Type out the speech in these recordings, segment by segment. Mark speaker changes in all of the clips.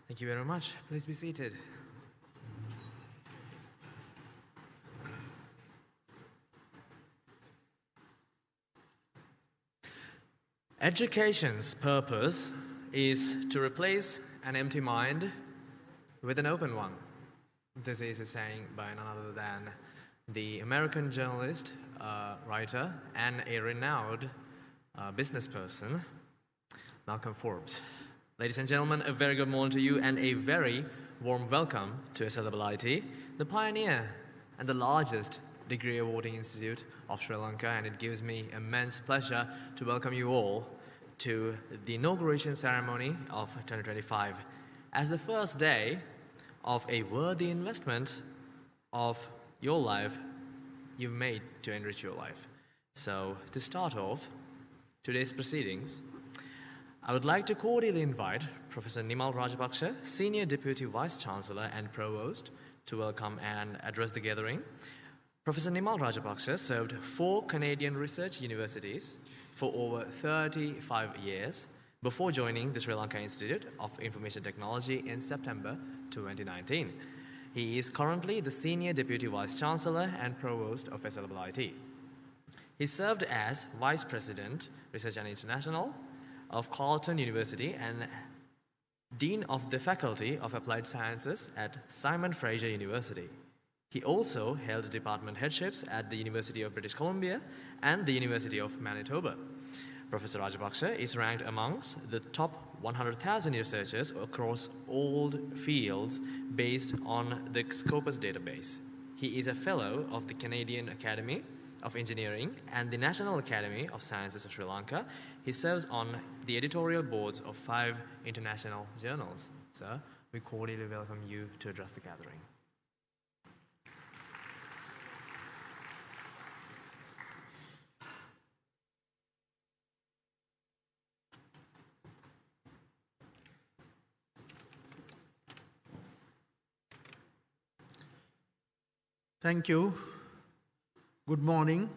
Speaker 1: Thank you very much. Please be seated. Education's purpose is to replace an empty mind with an open one. This is a saying by none other than the American journalist, writer, and a renowned business person, Malcolm Forbes. Ladies and gentlemen, a very good morning to you and a very warm welcome to SLIIT, the pioneer and the largest degree awarding institute of Sri Lanka, and it gives me immense pleasure to welcome you all to the inauguration ceremony of 2025 as the first day of a worthy investment of your life you've made to enrich your life. So to start off today's proceedings, I would like to cordially invite Professor Nimal Rajapaksa, Senior Deputy Vice-Chancellor and Provost, to welcome and address the gathering. Professor Nimal Rajapaksa served 4 Canadian research universities for over 35 years before joining the Sri Lanka Institute of Information Technology in September 2019. He is currently the Senior Deputy Vice-Chancellor and Provost of SLIIT. He served as Vice President, Research and International of Carleton University and Dean of the Faculty of Applied Sciences at Simon Fraser University. He also held department headships at the University of British Columbia and the University of Manitoba. Professor Rajapaksa is ranked amongst the top 100,000 researchers across all fields based on the Scopus database. He is a fellow of the Canadian Academy of Engineering and the National Academy of Sciences of Sri Lanka. He serves on the editorial boards of 5 international journals. Sir, we cordially welcome you to address the gathering.
Speaker 2: Thank you. Good morning.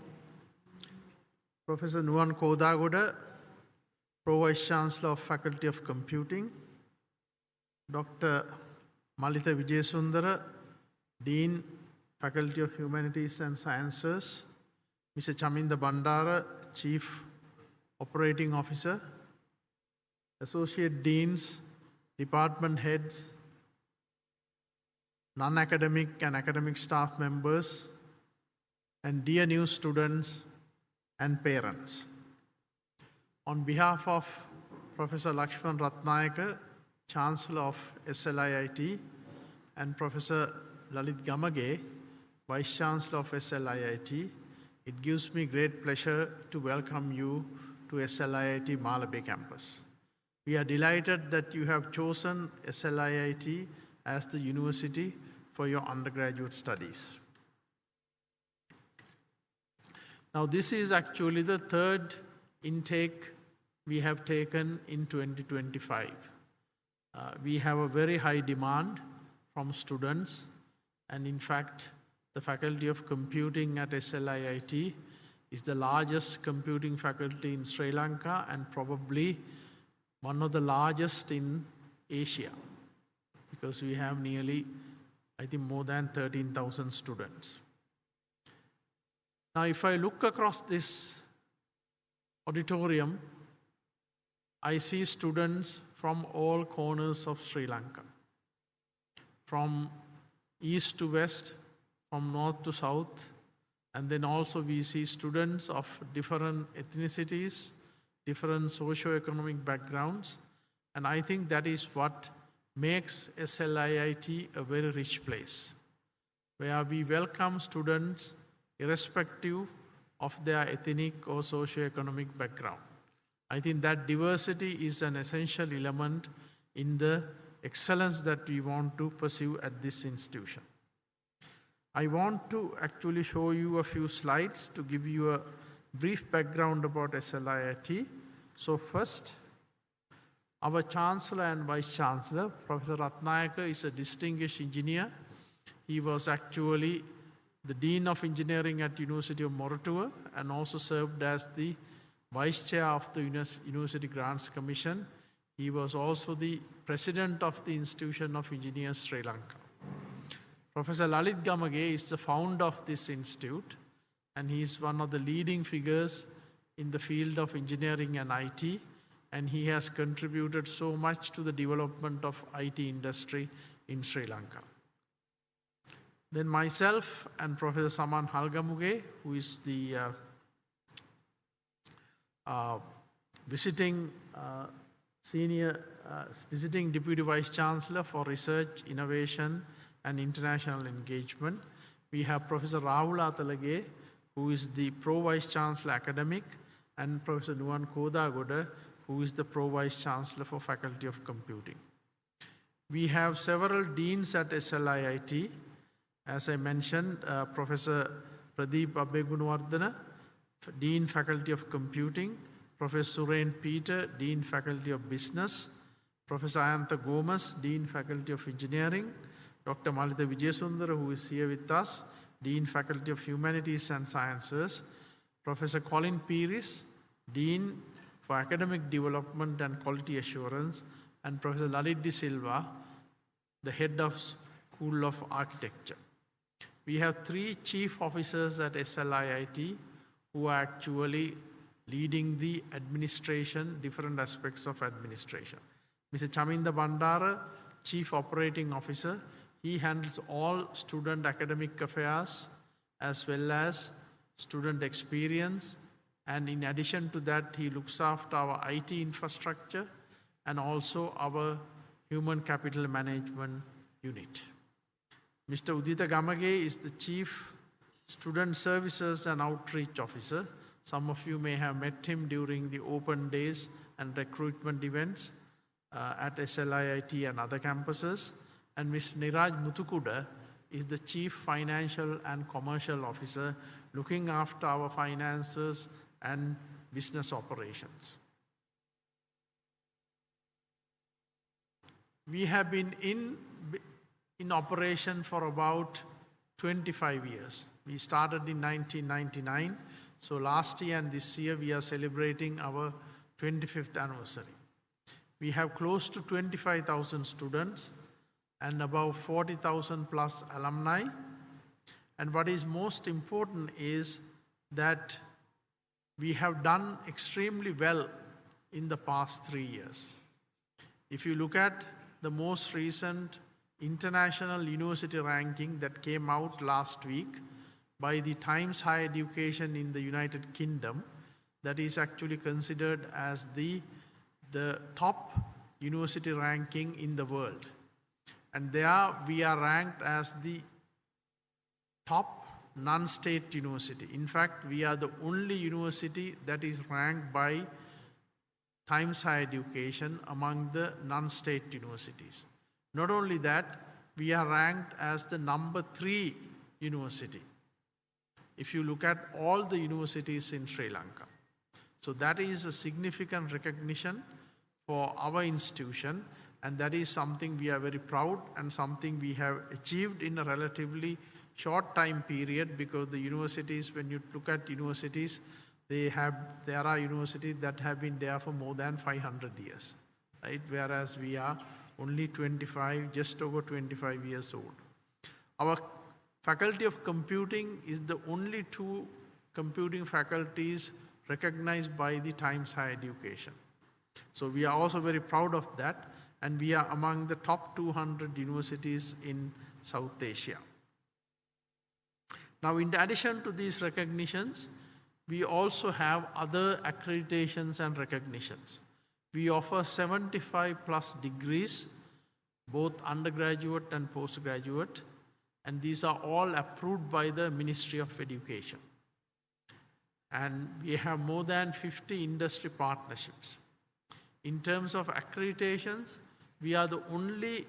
Speaker 2: Professor Nuwan Kodagoda, Pro Vice Chancellor of Faculty of Computing, Dr. Malitha Vijayasundara, Dean, Faculty of Humanities and Sciences, Mr. Chaminda Bandara, Chief Operating Officer, Associate Deans, Department Heads, non-academic and academic staff members, and dear new students and parents. On behalf of Professor Lakshman Ratnayaka, Chancellor of SLIIT, and Professor Lalit Gamage, Vice Chancellor of SLIIT, it gives me great pleasure to welcome you to SLIIT Malabe campus. We are delighted that you have chosen SLIIT as the university for your undergraduate studies. Now, this is actually the 3rd intake we have taken in 2025. We have a very high demand from students, and in fact, the Faculty of Computing at SLIIT is the largest computing faculty in Sri Lanka and probably one of the largest in Asia, because we have nearly, I think, more than 13,000 students. Now, if I look across this auditorium, I see students from all corners of Sri Lanka, from east to west, from north to south, and then also we see students of different ethnicities, different socio-economic backgrounds, and I think that is what makes SLIIT a very rich place, where we welcome students irrespective of their ethnic or socio-economic background. I think that diversity is an essential element in the excellence that we want to pursue at this institution. I want to actually show you a few slides to give you a brief background about SLIIT. So first, our Chancellor and Vice Chancellor, Professor Ratnayaka, is a distinguished engineer. He was actually the Dean of Engineering at University of Moratuwa and also served as the Vice Chair of the University Grants Commission. He was also the president of the Institution of Engineers Sri Lanka. Professor SLIIT Gamage is the founder of this institute, and he is one of the leading figures in the field of engineering and IT, and he has contributed so much to the development of IT industry in Sri Lanka. Then myself and Professor Saman Halgamuge, who is the visiting Deputy Vice Chancellor for Research, Innovation and International Engagement. We have Professor Rahul Athalage, who is the Pro Vice Chancellor Academic, and Professor Nuwan Kodagoda, who is the Pro Vice Chancellor for Faculty of Computing. We have several deans at SLIIT. As I mentioned, Professor Pradeep Abbegunawardena, Dean Faculty of Computing, Professor Suren Peter, Dean Faculty of Business, Professor Ayantha Gomes, Dean Faculty of Engineering, Dr. Malitha Vijayasundara, who is here with us, Dean Faculty of Humanities and Sciences, Professor Colin Peris, Dean for Academic Development and Quality Assurance, and Professor Lalit De Silva, the head of School of Architecture. We have 3 chief officers at SLIIT who are actually leading the administration, different aspects of administration. Mr. Chaminda Bandara, Chief Operating Officer, he handles all student academic affairs as well as student experience. And in addition to that, he looks after our IT infrastructure and also our human capital management unit. Mr. Udita Gamage is the Chief Student Services and Outreach Officer. Some of you may have met him during the open days and recruitment events at SLIIT and other campuses. And Ms. Niraj Muthukuda is the Chief Financial and Commercial Officer, looking after our finances and business operations. We have been in operation for about 25 years. We started in 1999. So last year and this year, we are celebrating our 25th anniversary. We have close to 25,000 students and about 40,000 plus alumni. And what is most important is that we have done extremely well in the past 3 years. If you look at the most recent international university ranking that came out last week by the Times Higher Education in the United Kingdom, that is actually considered as the top university ranking in the world. And there we are ranked as the top non-state university. In fact, we are the only university that is ranked by Times Higher Education among the non-state universities. Not only that, we are ranked as the number 3 university if you look at all the universities in Sri Lanka. So that is a significant recognition for our institution, and that is something we are very proud and something we have achieved in a relatively short time period, because the universities, when you look at universities, there are universities that have been there for more than 500 years, right? Whereas we are only 25, just over 25 years old. Our Faculty of Computing is the only 2 computing faculties recognized by the Times Higher Education. So we are also very proud of that, and we are among the top 200 universities in South Asia. Now, in addition to these recognitions, we also have other accreditations and recognitions. We offer 75 plus degrees, both undergraduate and postgraduate, and these are all approved by the Ministry of Education. And we have more than 50 industry partnerships. In terms of accreditations, we are the only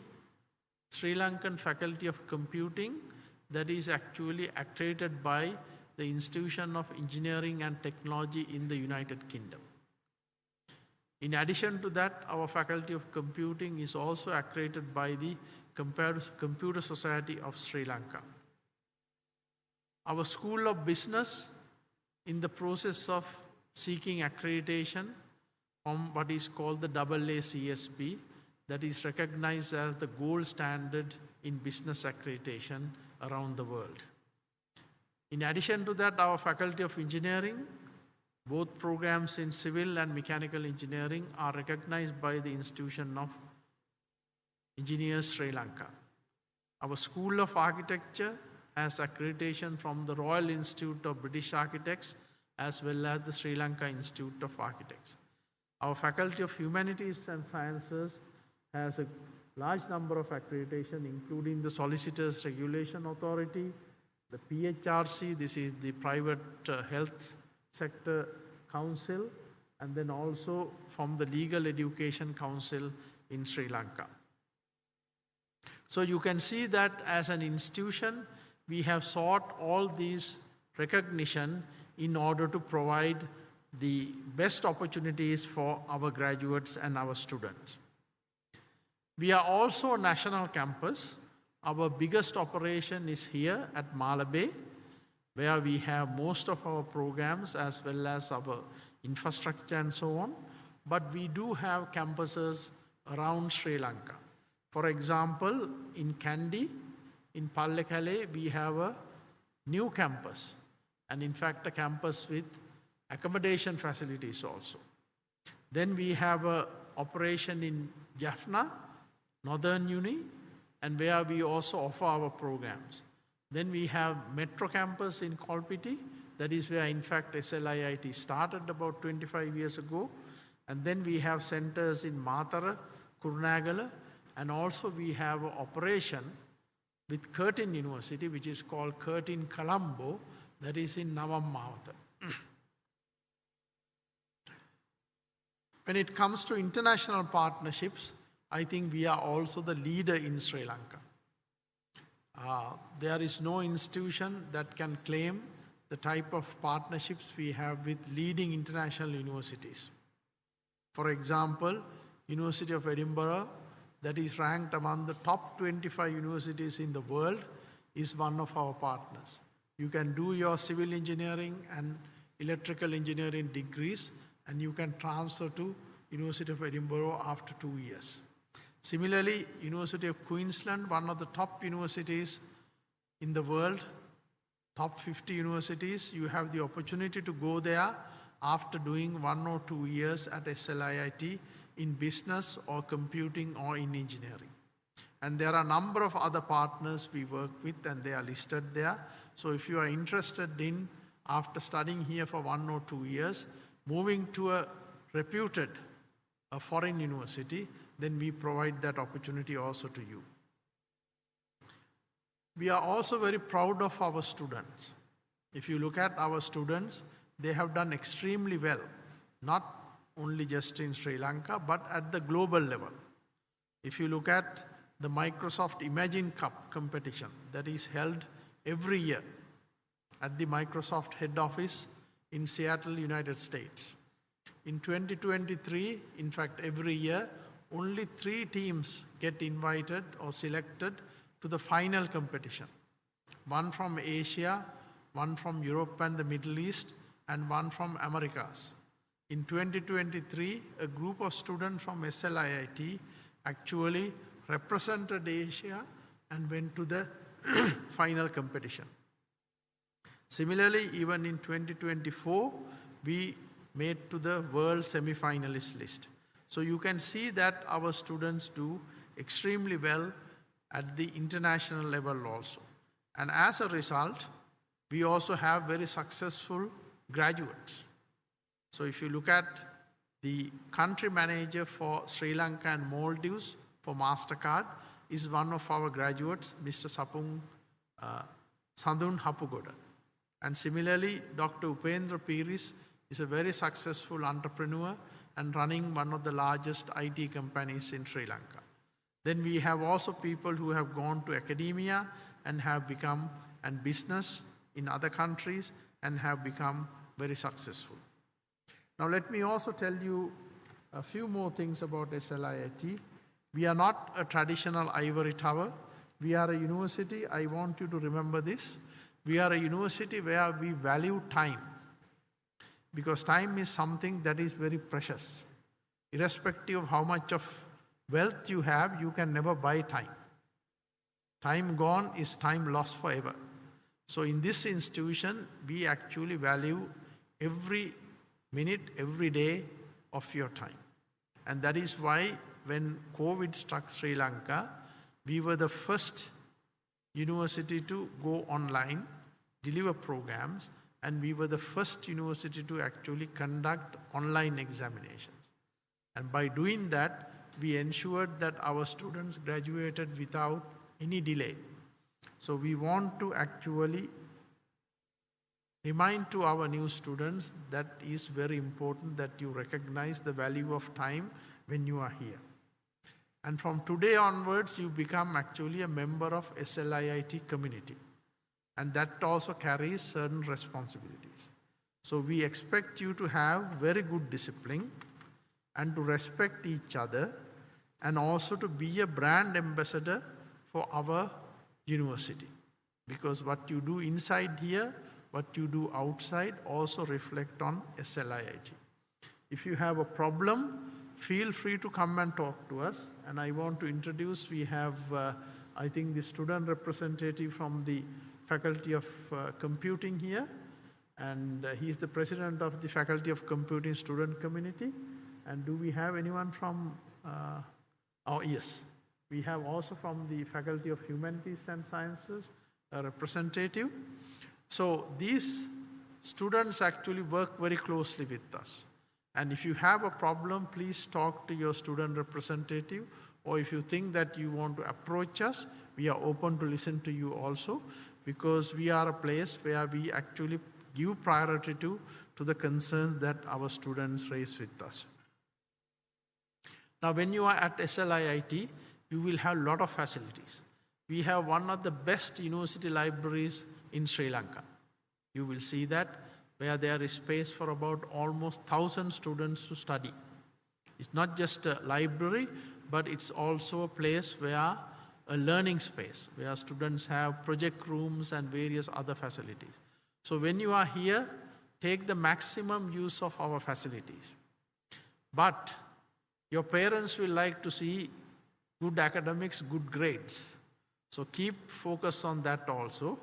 Speaker 2: Sri Lankan Faculty of Computing that is actually accredited by the Institution of Engineering and Technology in the United Kingdom. In addition to that, our Faculty of Computing is also accredited by the Computer Society of Sri Lanka. Our School of Business, in the process of seeking accreditation, from what is called the AACSB, that is recognized as the gold standard in business accreditation around the world. In addition to that, our Faculty of Engineering, both programs in civil and mechanical engineering, are recognized by the Institution of Engineers Sri Lanka. Our School of Architecture has accreditation from the Royal Institute of British Architects as well as the Sri Lanka Institute of Architects. Our Faculty of Humanities and Sciences has a large number of accreditation, including the Solicitors Regulation Authority, the PHRC, this is the Private Health Sector Council, and then also from the Legal Education Council in Sri Lanka. So you can see that as an institution, we have sought all these recognition in order to provide the best opportunities for our graduates and our students. We are also a national campus. Our biggest operation is here at Mala Bay, where we have most of our programs as well as our infrastructure and so on. But we do have campuses around Sri Lanka. For example, in Kandy, in Pallekele, we have a new campus, and in fact a campus with accommodation facilities also. Then we have an operation in Jaffna, Northern Uni, and where we also offer our programs. Then we have Metro Campus in Kolpiti, that is where in fact SLIIT started about 25 years ago. And then we have centers in Matara, Kurunagala, and also we have an operation with Curtin University, which is called Curtin Colombo, that is in Navammawatha. When it comes to international partnerships, I think we are also the leader in Sri Lanka. There is no institution that can claim the type of partnerships we have with leading international universities. For example, University of Edinburgh, that is ranked among the top 25 universities in the world, is one of our partners. You can do your civil engineering and electrical engineering degrees, and you can transfer to University of Edinburgh after 2 years. Similarly, University of Queensland, one of the top universities in the world, top 50 universities, you have the opportunity to go there after doing 1 or 2 years at SLIIT in business or computing or in engineering. And there are a number of other partners we work with, and they are listed there. So if you are interested in, after studying here for 1 or 2 years, moving to a reputed foreign university, then we provide that opportunity also to you. We are also very proud of our students. If you look at our students, they have done extremely well, not only just in Sri Lanka, but at the global level. If you look at the Microsoft Imagine Cup competition that is held every year at the Microsoft head office in Seattle, United States. In 2023, in fact, every year, only 3 teams get invited or selected to the final competition. 1 from Asia, 1 from Europe and the Middle East, and 1 from Americas. In 2023, a group of students from SLIIT actually represented Asia and went to the final competition. Similarly, even in 2024, we made to the world semi-finalist list. So you can see that our students do extremely well at the international level also. And as a result, we also have very successful graduates. So if you look at the country manager for Sri Lanka and Maldives for MasterCard is one of our graduates, Mr. Sandun Hapugoda. And similarly, Dr. Upendra Piris is a very successful entrepreneur and running one of the largest IT companies in Sri Lanka. Then we have also people who have gone to academia and have become in business in other countries and have become very successful. Now let me also tell you a few more things about SLIIT. We are not a traditional ivory tower. We are a university, I want you to remember this. We are a university where we value time, because time is something that is very precious. Irrespective of how much of wealth you have, you can never buy time. Time gone is time lost forever. So in this institution, we actually value every minute, every day of your time. And that is why when COVID struck Sri Lanka, we were the first university to go online, deliver programs, and we were the first university to actually conduct online examinations. And by doing that, we ensured that our students graduated without any delay. So we want to actually remind to our new students that is very important that you recognize the value of time when you are here. And from today onwards, you become actually a member of SLIIT community. And that also carries certain responsibilities. So we expect you to have very good discipline and to respect each other and also to be a brand ambassador for our university. Because what you do inside here, what you do outside also reflect on SLIIT. If you have a problem, feel free to come and talk to us. And I want to introduce, we have, I think, the student representative from the Faculty of Computing here. And he's the president of the Faculty of Computing student community. And do we have anyone from, oh yes, we have also from the Faculty of Humanities and Sciences, a representative. So these students actually work very closely with us. And if you have a problem, please talk to your student representative. Or if you think that you want to approach us, we are open to listen to you also, because we are a place where we actually give priority to the concerns that our students raise with us. Now, when you are at SLIIT, you will have a lot of facilities. We have one of the best university libraries in Sri Lanka. You will see that, where there is space for about almost 1,000 students to study. It's not just a library, but it's also a place where a learning space, where students have project rooms and various other facilities. So when you are here, take the maximum use of our facilities. But your parents will like to see good academics, good grades. So keep focus on that also.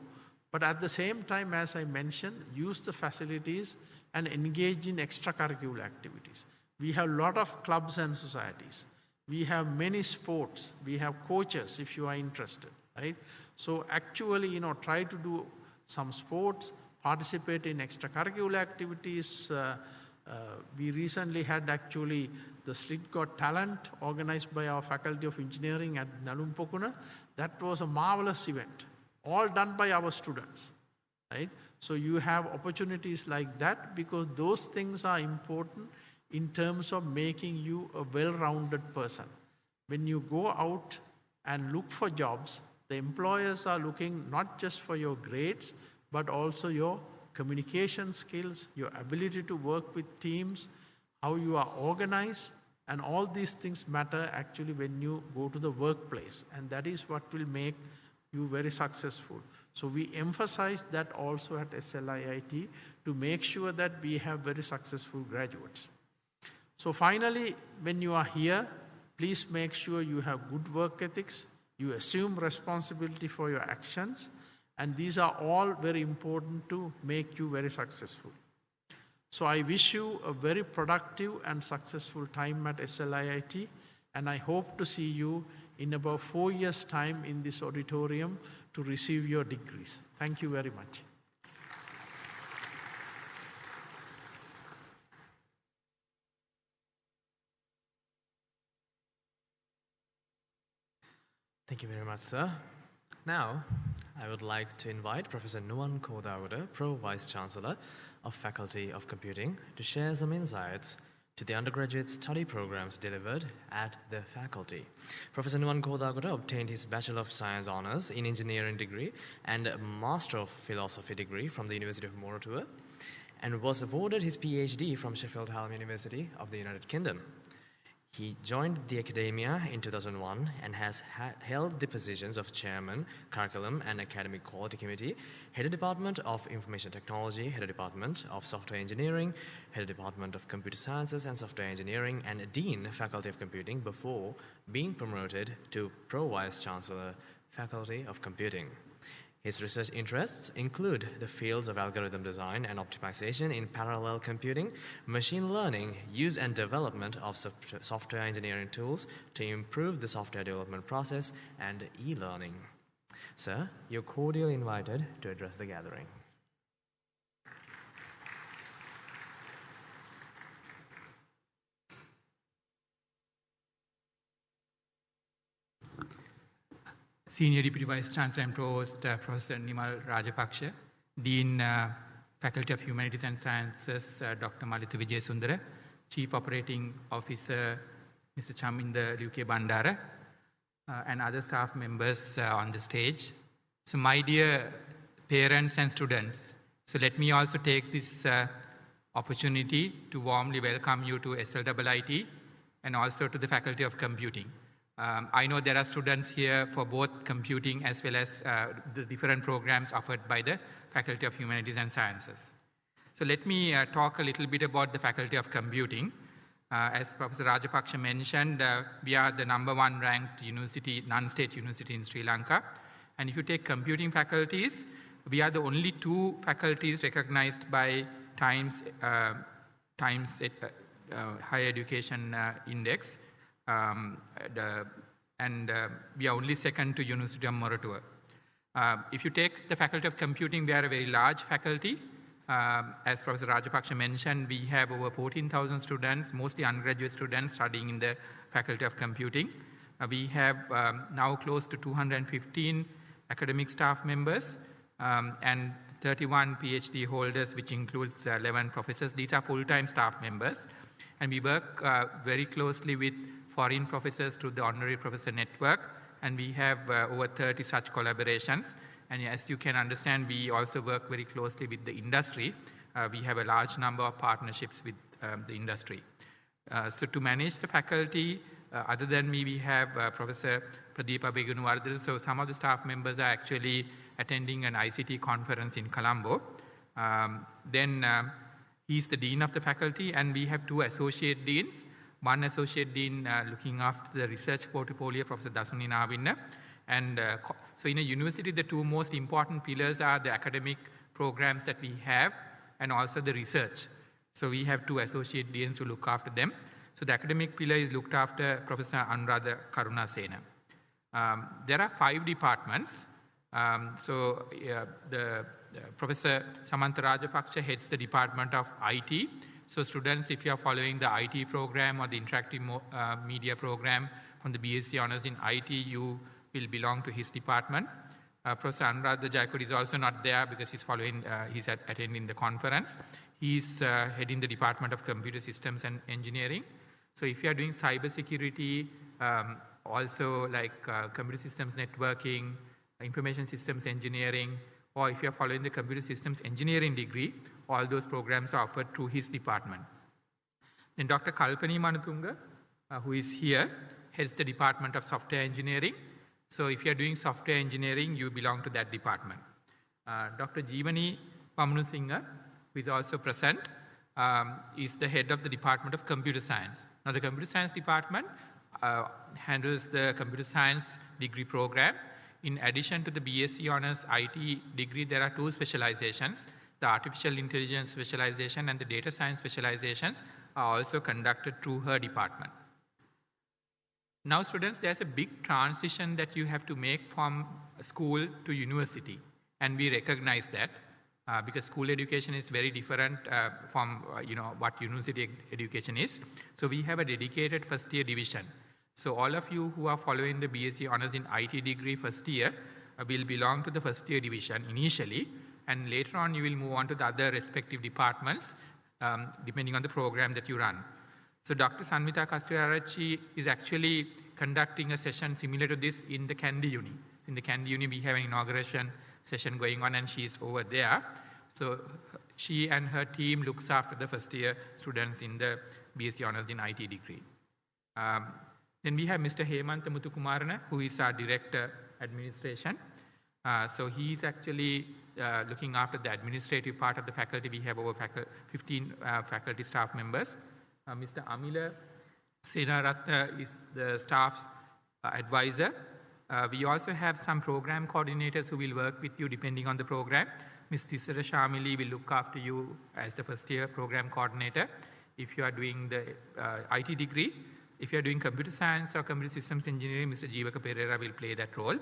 Speaker 2: But at the same time, as I mentioned, use the facilities and engage in extracurricular activities. We have a lot of clubs and societies. We have many sports. We have coaches if you are interested, right? So actually, try to do some sports, participate in extracurricular activities. We recently had actually the SLIIT Got Talent organized by our Faculty of Engineering at Nalumpokuna. That was a marvelous event, all done by our students, right? So you have opportunities like that, because those things are important in terms of making you a well-rounded person. When you go out and look for jobs, the employers are looking not just for your grades, but also your communication skills, your ability to work with teams, how you are organized, and all these things matter actually when you go to the workplace. And that is what will make you very successful. So we emphasize that also at SLIIT to make sure that we have very successful graduates. So finally, when you are here, please make sure you have good work ethics, you assume responsibility for your actions, and these are all very important to make you very successful. So I wish you a very productive and successful time at SLIIT, and I hope to see you in about 4 years' time in this auditorium to receive your degrees. Thank you very much.
Speaker 1: Thank you very much, sir. Now, I would like to invite Professor Nuwan Kodawada, Pro Vice Chancellor of Faculty of Computing, to share some insights to the undergraduate study programs delivered at the faculty. Professor Nuwan Kodawada obtained his Bachelor of Science Honours in Engineering degree and a Master of Philosophy degree from the University of Moratuwa, and was awarded his PhD from Sheffield Hallam University of the United Kingdom. He joined the academia in 2001 and has held the positions of Chairman, Curriculum and Academic Quality Committee, Head of Department of Information Technology, Head of Department of Software Engineering, Head of Department of Computer Sciences and Software Engineering, and Dean, Faculty of Computing, before being promoted to Pro Vice Chancellor, Faculty of Computing. His research interests include the fields of algorithm design and optimization in parallel computing, machine learning, use and development of software engineering tools to improve the software development process, and e-learning. Sir, you're cordially invited to address the gathering.
Speaker 3: Senior Deputy Vice Chancellor and Provost Professor Nimal Rajapaksha, Dean Faculty of Humanities and Sciences Dr. Malitha Vijayasundara, Chief Operating Officer Mr. Chaminda Luke Bandara, and other staff members on the stage. So my dear parents and students, so let me also take this opportunity to warmly welcome you to SLIIT and also to the Faculty of Computing. I know there are students here for both computing as well as the different programs offered by the Faculty of Humanities and Sciences. So let me talk a little bit about the Faculty of Computing. As Professor Rajapaksha mentioned, we are the #1 ranked university, non-state university in Sri Lanka. And if you take computing faculties, we are the only 2 faculties recognized by Times Higher Education Index. We are only second to University of Moratuwa. If you take the Faculty of Computing, we are a very large faculty. As Professor Rajapaksha mentioned, we have over 14,000 students, mostly undergraduate students studying in the Faculty of Computing. We have now close to 215 academic staff members and 31 PhD holders, which includes 11 professors. These are full-time staff members. And we work very closely with foreign professors through the Honorary Professor Network, and we have over 30 such collaborations. And as you can understand, we also work very closely with the industry. We have a large number of partnerships with the industry. So to manage the faculty, other than me, we have Professor Pradeepa Begunuwardana. So some of the staff members are actually attending an ICT conference in Colombo. He's the Dean of the faculty, and we have 2 associate deans. One associate dean looking after the research portfolio, Professor Dasuni Nawinna. And so in a university, the 2 most important pillars are the academic programs that we have and also the research. So we have 2 associate deans who look after them. So the academic pillar is looked after Professor Anuradha Karunasena. There are 5 departments. Professor Samantha Rajapaksha heads the Department of IT. So students, if you are following the IT program or the interactive media program from the BSc Honours in IT, you will belong to his department. Professor Anuradha Jayakod is also not there because he's attending the conference. He's heading the Department of Computer Systems and Engineering. So if you are doing cybersecurity, also like computer systems networking, information systems engineering, or if you are following the computer systems engineering degree, all those programs are offered through his department. Then Dr. Kalpani Manatunga, who is here, heads the Department of Software Engineering. So if you are doing software engineering, you belong to that department. Dr. Jeevani Pamanusingha, who is also present, is the head of the Department of Computer Science. Now the Computer Science Department handles the Computer Science degree program. In addition to the BSc Honours IT degree, there are 2 specializations. The Artificial Intelligence specialization and the Data Science specializations are also conducted through her department. Now students, there's a big transition that you have to make from school to university. And we recognize that because school education is very different from what university education is. So we have a dedicated first year division. So all of you who are following the BSc Honours in IT degree first year will belong to the first year division initially, and later on you will move on to the other respective departments depending on the program that you run. So Dr. Sanmita Kasturarachi is actually conducting a session similar to this in the Kandy Uni. In the Kandy Uni we have an inauguration session going on and she is over there. So she and her team looks after the first year students in the BSc Honours in IT degree. Then we have Mr. Hemantha Muthukumarana, who is our Director Administration. So he's actually looking after the administrative part of the faculty. We have over 15 faculty staff members. Mr. Amila Senaratna is the staff advisor. We also have some program coordinators who will work with you depending on the program. Ms. Tisara Shamili will look after you as the first year program coordinator if you are doing the IT degree. If you are doing computer science or computer systems engineering, Mr. Jeevaka Pereira will play that role.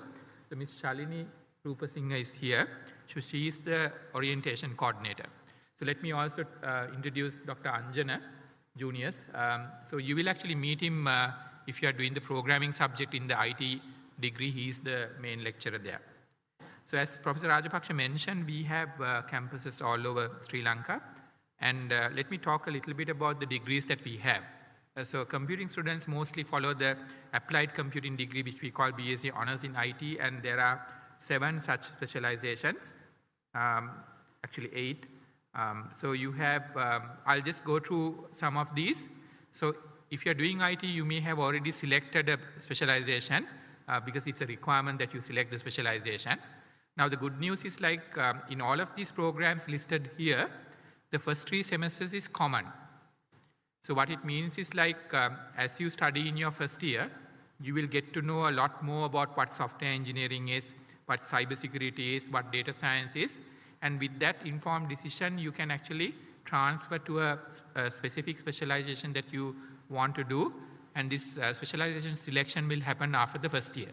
Speaker 3: So Ms. Shalini Rupasinghe is here. So she is the orientation coordinator. So let me also introduce Dr. Anjana Juniors. So you will actually meet him if you are doing the programming subject in the IT degree. He is the main lecturer there. So as Professor Rajapaksha mentioned, we have campuses all over Sri Lanka. And let me talk a little bit about the degrees that we have. So computing students mostly follow the applied computing degree, which we call BSc Honours in IT, and there are 7 such specializations, actually 8. So you have, I'll just go through some of these. So if you're doing IT, you may have already selected a specialization because it's a requirement that you select the specialization. Now the good news is like in all of these programs listed here, the first 3 semesters is common. So what it means is like as you study in your first year, you will get to know a lot more about what software engineering is, what cybersecurity is, what data science is. And with that informed decision, you can actually transfer to a specific specialization that you want to do. And this specialization selection will happen after the first year.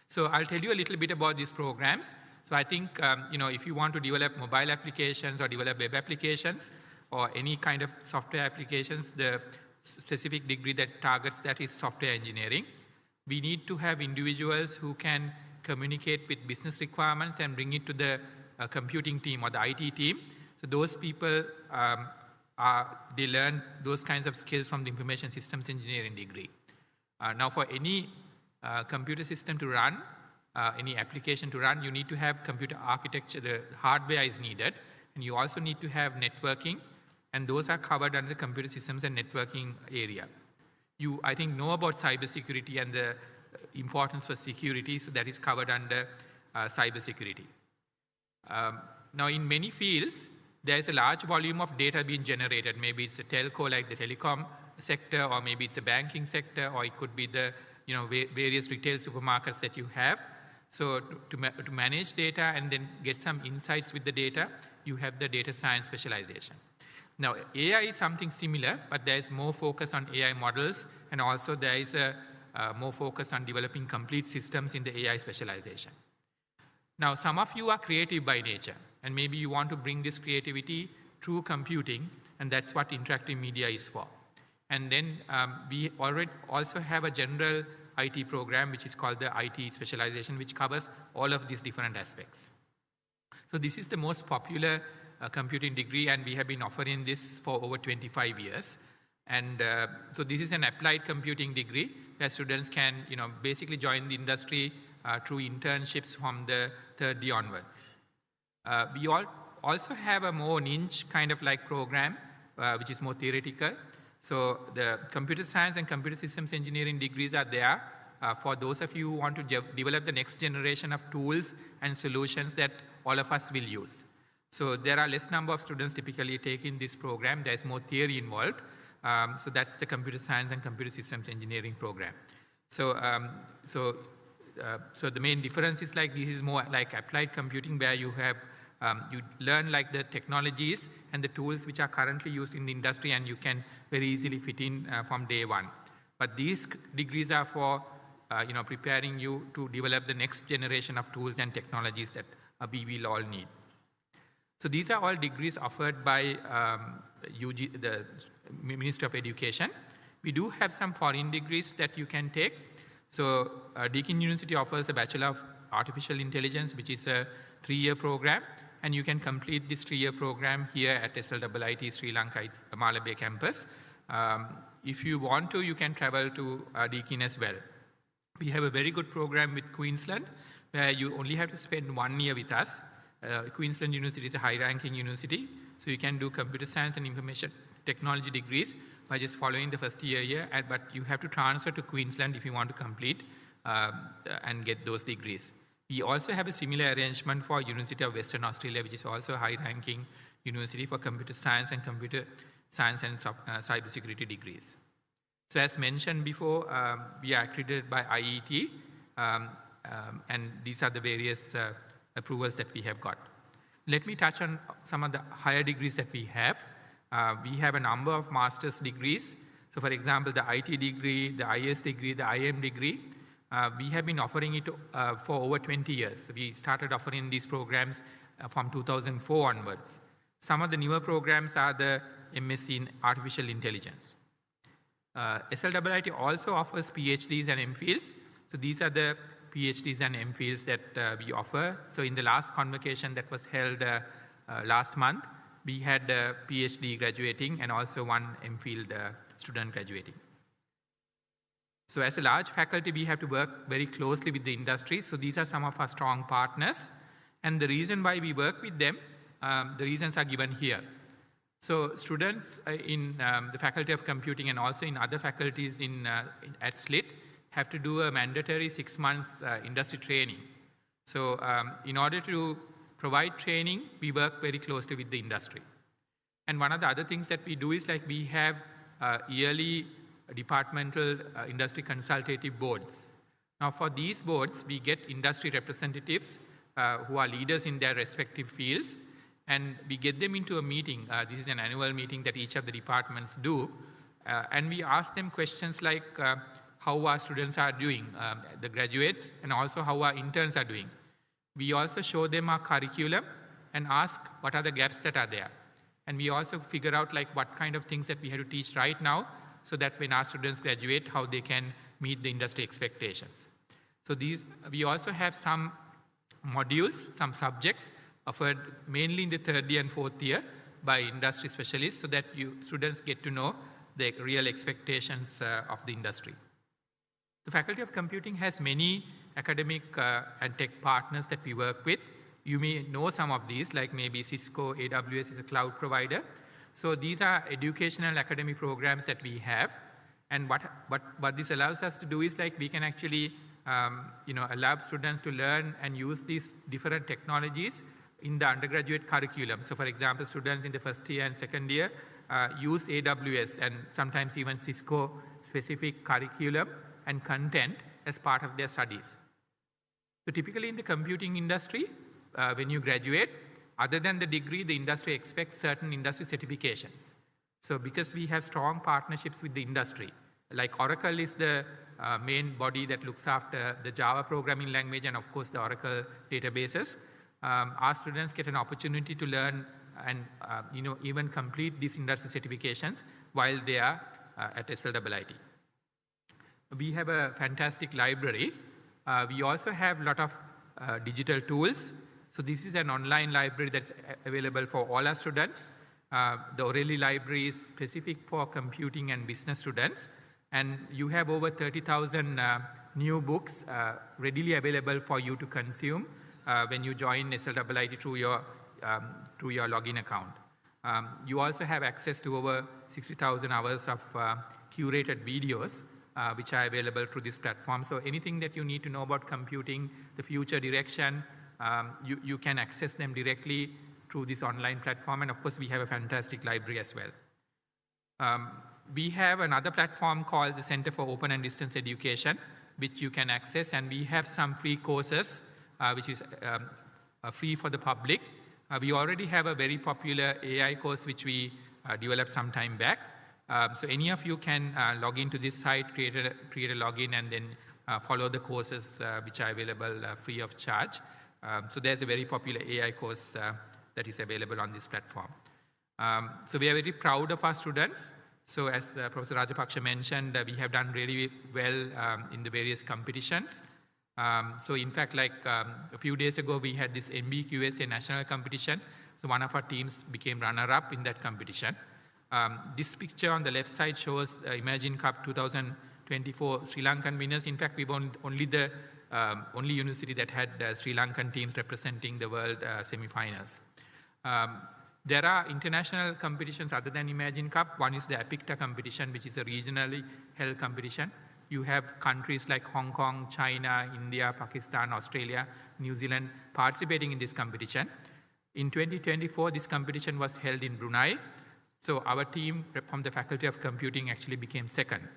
Speaker 3: So I'll tell you a little bit about these programs. So I think, if you want to develop mobile applications or develop web applications or any kind of software applications, the specific degree that targets that is software engineering. We need to have individuals who can communicate with business requirements and bring it to the computing team or the IT team. So those people, they learn those kinds of skills from the information systems engineering degree. Now for any computer system to run, any application to run, you need to have computer architecture. The hardware is needed, and you also need to have networking, and those are covered under the computer systems and networking area. You, I think, know about cybersecurity and the importance for security, so that is covered under cybersecurity. Now, in many fields, there is a large volume of data being generated. Maybe it's a telco, like the telecom sector, or maybe it's a banking sector, or it could be the various retail supermarkets that you have. So to manage data and then get some insights with the data, you have the data science specialization. Now, AI is something similar, but there is more focus on AI models, and also there is a more focus on developing complete systems in the AI specialization. Now, some of you are creative by nature, and maybe you want to bring this creativity through computing, and that's what interactive media is for. And then we already also have a general IT program, which is called the IT specialization, which covers all of these different aspects. So this is the most popular computing degree, and we have been offering this for over 25 years. And so this is an applied computing degree where students can, basically join the industry through internships from the 3rd year onwards. We also have a more niche kind of like program, which is more theoretical. So the computer science and computer systems engineering degrees are there for those of you who want to develop the next generation of tools and solutions that all of us will use. So there are less number of students typically taking this program. There's more theory involved. So that's the computer science and computer systems engineering program. So the main difference is like this is more like applied computing, where you have you learn like the technologies and the tools which are currently used in the industry, and you can very easily fit in from day one. But these degrees are for preparing you to develop the next generation of tools and technologies that we will all need. So these are all degrees offered by the Ministry of Education. We do have some foreign degrees that you can take. So Deakin University offers a Bachelor of Artificial Intelligence, which is a 3-year program, and you can complete this 3-year program here at SLIIT Sri Lanka, it's Malabay campus. If you want to, you can travel to Deakin as well. We have a very good program with Queensland, where you only have to spend 1 year with us. Queensland University is a high-ranking university, so you can do computer science and information technology degrees by just following the first year, but you have to transfer to Queensland if you want to complete and get those degrees. We also have a similar arrangement for University of Western Australia, which is also a high-ranking university for computer science and cybersecurity degrees. So as mentioned before, we are accredited by IET, and these are the various approvals that we have got. Let me touch on some of the higher degrees that we have. We have a number of master's degrees. So for example, the IT degree, the IS degree, the IM degree, we have been offering it for over 20 years. We started offering these programs from 2004 onwards. Some of the newer programs are the MSc in Artificial Intelligence. SLIIT also offers PhDs and MPhils. So these are the PhDs and MPhils that we offer. So in the last convocation that was held last month, we had a PhD graduating and also one MPhil student graduating. So as a large faculty, we have to work very closely with the industry. So these are some of our strong partners. And the reason why we work with them, the reasons are given here. So students in the Faculty of Computing and also in other faculties at SLIIT have to do a mandatory 6 months industry training. So in order to provide training, we work very closely with the industry. And one of the other things that we do is like we have yearly departmental industry consultative boards. Now for these boards, we get industry representatives who are leaders in their respective fields, and we get them into a meeting. This is an annual meeting that each of the departments do, and we ask them questions like how our students are doing, the graduates, and also how our interns are doing. We also show them our curriculum and ask what are the gaps that are there. And we also figure out like what kind of things that we have to teach right now so that when our students graduate, how they can meet the industry expectations. So we also have some modules, some subjects offered mainly in the 3rd year and 4th year by industry specialists so that students get to know the real expectations of the industry. The Faculty of Computing has many academic and tech partners that we work with. You may know some of these, like maybe Cisco, AWS is a cloud provider. So these are educational academic programs that we have. And what this allows us to do is like we can actually allow students to learn and use these different technologies in the undergraduate curriculum. So for example, students in the 1st year and 2nd year use AWS and sometimes even Cisco specific curriculum and content as part of their studies. So typically in the computing industry, when you graduate, other than the degree, the industry expects certain industry certifications. So because we have strong partnerships with the industry, like Oracle is the main body that looks after the Java programming language and of course the Oracle databases, our students get an opportunity to learn and even complete these industry certifications while they are at SLIIT. We have a fantastic library. We also have a lot of digital tools. So this is an online library that's available for all our students. The O'Reilly library is specific for computing and business students. And you have over 30,000 new books readily available for you to consume when you join SLIIT through your login account. You also have access to over 60,000 hours of curated videos which are available through this platform. So anything that you need to know about computing, the future direction, you can access them directly through this online platform. And of course, we have a fantastic library as well. We have another platform called the Center for Open and Distance Education, which you can access. And we have some free courses, which is free for the public. We already have a very popular AI course, which we developed some time back. So any of you can log into this site, create a login, and then follow the courses which are available free of charge. So there's a very popular AI course that is available on this platform. So we are very proud of our students. So as Professor Rajapaksha mentioned, we have done really well in the various competitions. So in fact, like a few days ago, we had this MBQSA national competition. So one of our teams became runner-up in that competition. This picture on the left side shows Imagine Cup 2024 Sri Lankan winners. In fact, we were only the only university that had Sri Lankan teams representing the world semi-finals. There are international competitions other than Imagine Cup. One is the APICTA competition, which is a regionally held competition. You have countries like Hong Kong, China, India, Pakistan, Australia, New Zealand participating in this competition. In 2024, this competition was held in Brunei. So our team from the Faculty of Computing actually became second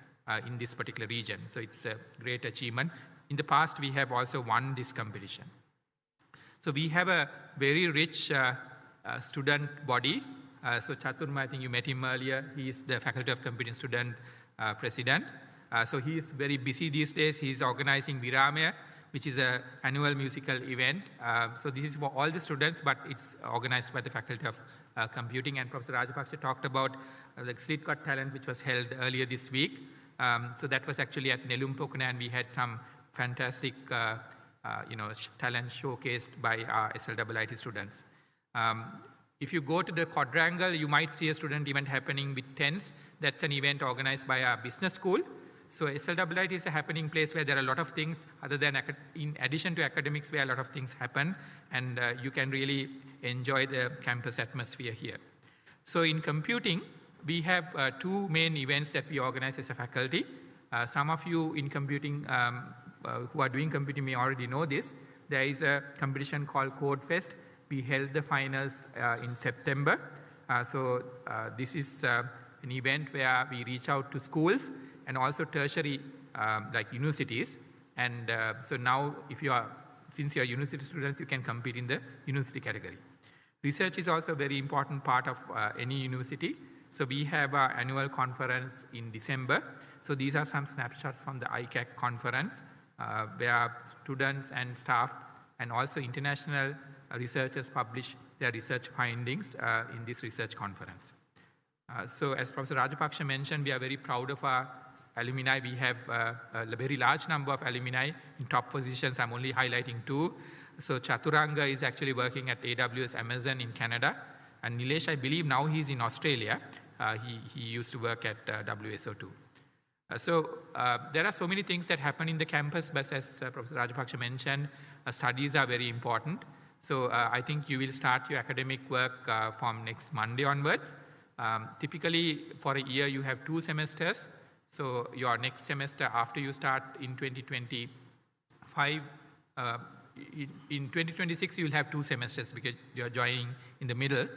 Speaker 3: in this particular region. So it's a great achievement. In the past, we have also won this competition. So we have a very rich student body. So Chaturma, I think you met him earlier. He is the Faculty of Computing student president. So he is very busy these days. He is organizing Viramaya, which is an annual musical event. So this is for all the students, but it's organized by the Faculty of Computing. And Professor Rajapaksa talked about the SLIIT Got Talent, which was held earlier this week. So that was actually at Nelumpokuna, and we had some fantastic talent showcased by our SLIIT students. If you go to the quadrangle, you might see a student event happening with tents. That's an event organized by our business school. So SLIIT is a happening place where there are a lot of things other than, in addition to academics, where a lot of things happen, and you can really enjoy the campus atmosphere here. So in computing, we have two main events that we organize as a faculty. Some of you in computing who are doing computing may already know this. There is a competition called Code Fest. We held the finals in September. This is an event where we reach out to schools and also tertiary like universities. And so now, since you are university students, you can compete in the university category. Research is also a very important part of any university. So we have our annual conference in December. So these are some snapshots from the ICAC conference where students and staff and also international researchers publish their research findings in this research conference. So as Professor Rajapaksa mentioned, we are very proud of our alumni. We have a very large number of alumni in top positions. I'm only highlighting two. So Chaturanga is actually working at AWS Amazon in Canada. And Nilesh, I believe now he's in Australia. He used to work at WSO2. There are so many things that happen in the campus, but as Professor Rajapaksa mentioned, studies are very important. So I think you will start your academic work from next Monday onwards. Typically, for a year, you have 2 semesters. So your next semester after you start in 2025, in 2026, you will have 2 semesters because you are joining in the middle.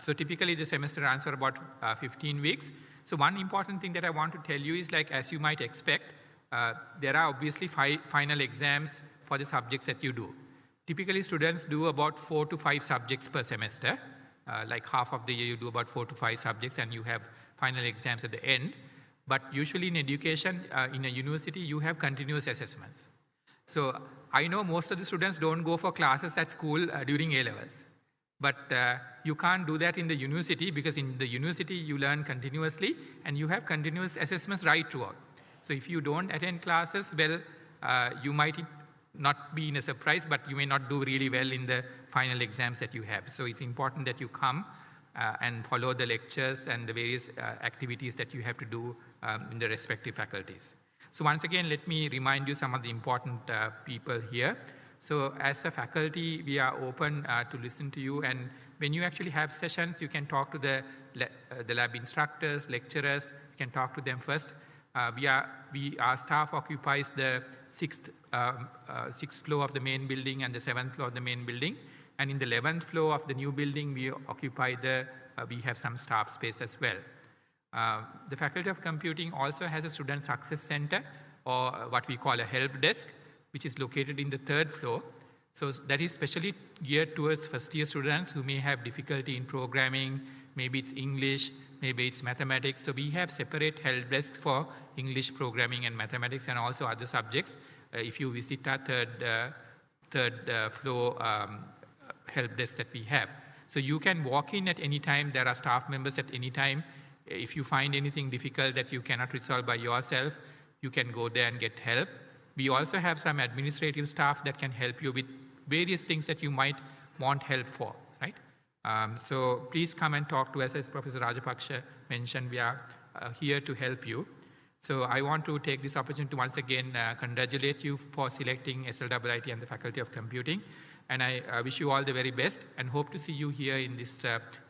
Speaker 3: So typically, the semester runs for about 15 weeks. So one important thing that I want to tell you is, like, as you might expect, there are obviously final exams for the subjects that you do. Typically, students do about 4 to 5 subjects per semester. Like half of the year, you do about 4 to 5 subjects, and you have final exams at the end. But usually in education, in a university, you have continuous assessments. So I know most of the students don't go for classes at school during A-levels. But you can't do that in the university, because in the university, you learn continuously, and you have continuous assessments right throughout. So if you don't attend classes, well, you might not be in a surprise, but you may not do really well in the final exams that you have. So it's important that you come and follow the lectures and the various activities that you have to do in the respective faculties. So once again, let me remind you some of the important people here. So as a faculty, we are open to listen to you, and when you actually have sessions, you can talk to the lab instructors, lecturers. You can talk to them first. Our staff occupies the 6th floor of the main building and the 7th floor of the main building. And in the 11th floor of the new building, we have some staff space as well. The Faculty of Computing also has a Student Success Center, or what we call a help desk, which is located in the 3rd floor. So that is specially geared towards first-year students who may have difficulty in programming. Maybe it's English, maybe it's mathematics. So we have separate help desks for English, programming, and mathematics, and also other subjects. If you visit our third floor help desk that we have. So you can walk in at any time. There are staff members at any time. If you find anything difficult that you cannot resolve by yourself, you can go there and get help. We also have some administrative staff that can help you with various things that you might want help for, right? So please come and talk to us. As Professor Rajapaksa mentioned, we are here to help you. So I want to take this opportunity to once again congratulate you for selecting SLIIT and the Faculty of Computing. And I wish you all the very best and hope to see you here in this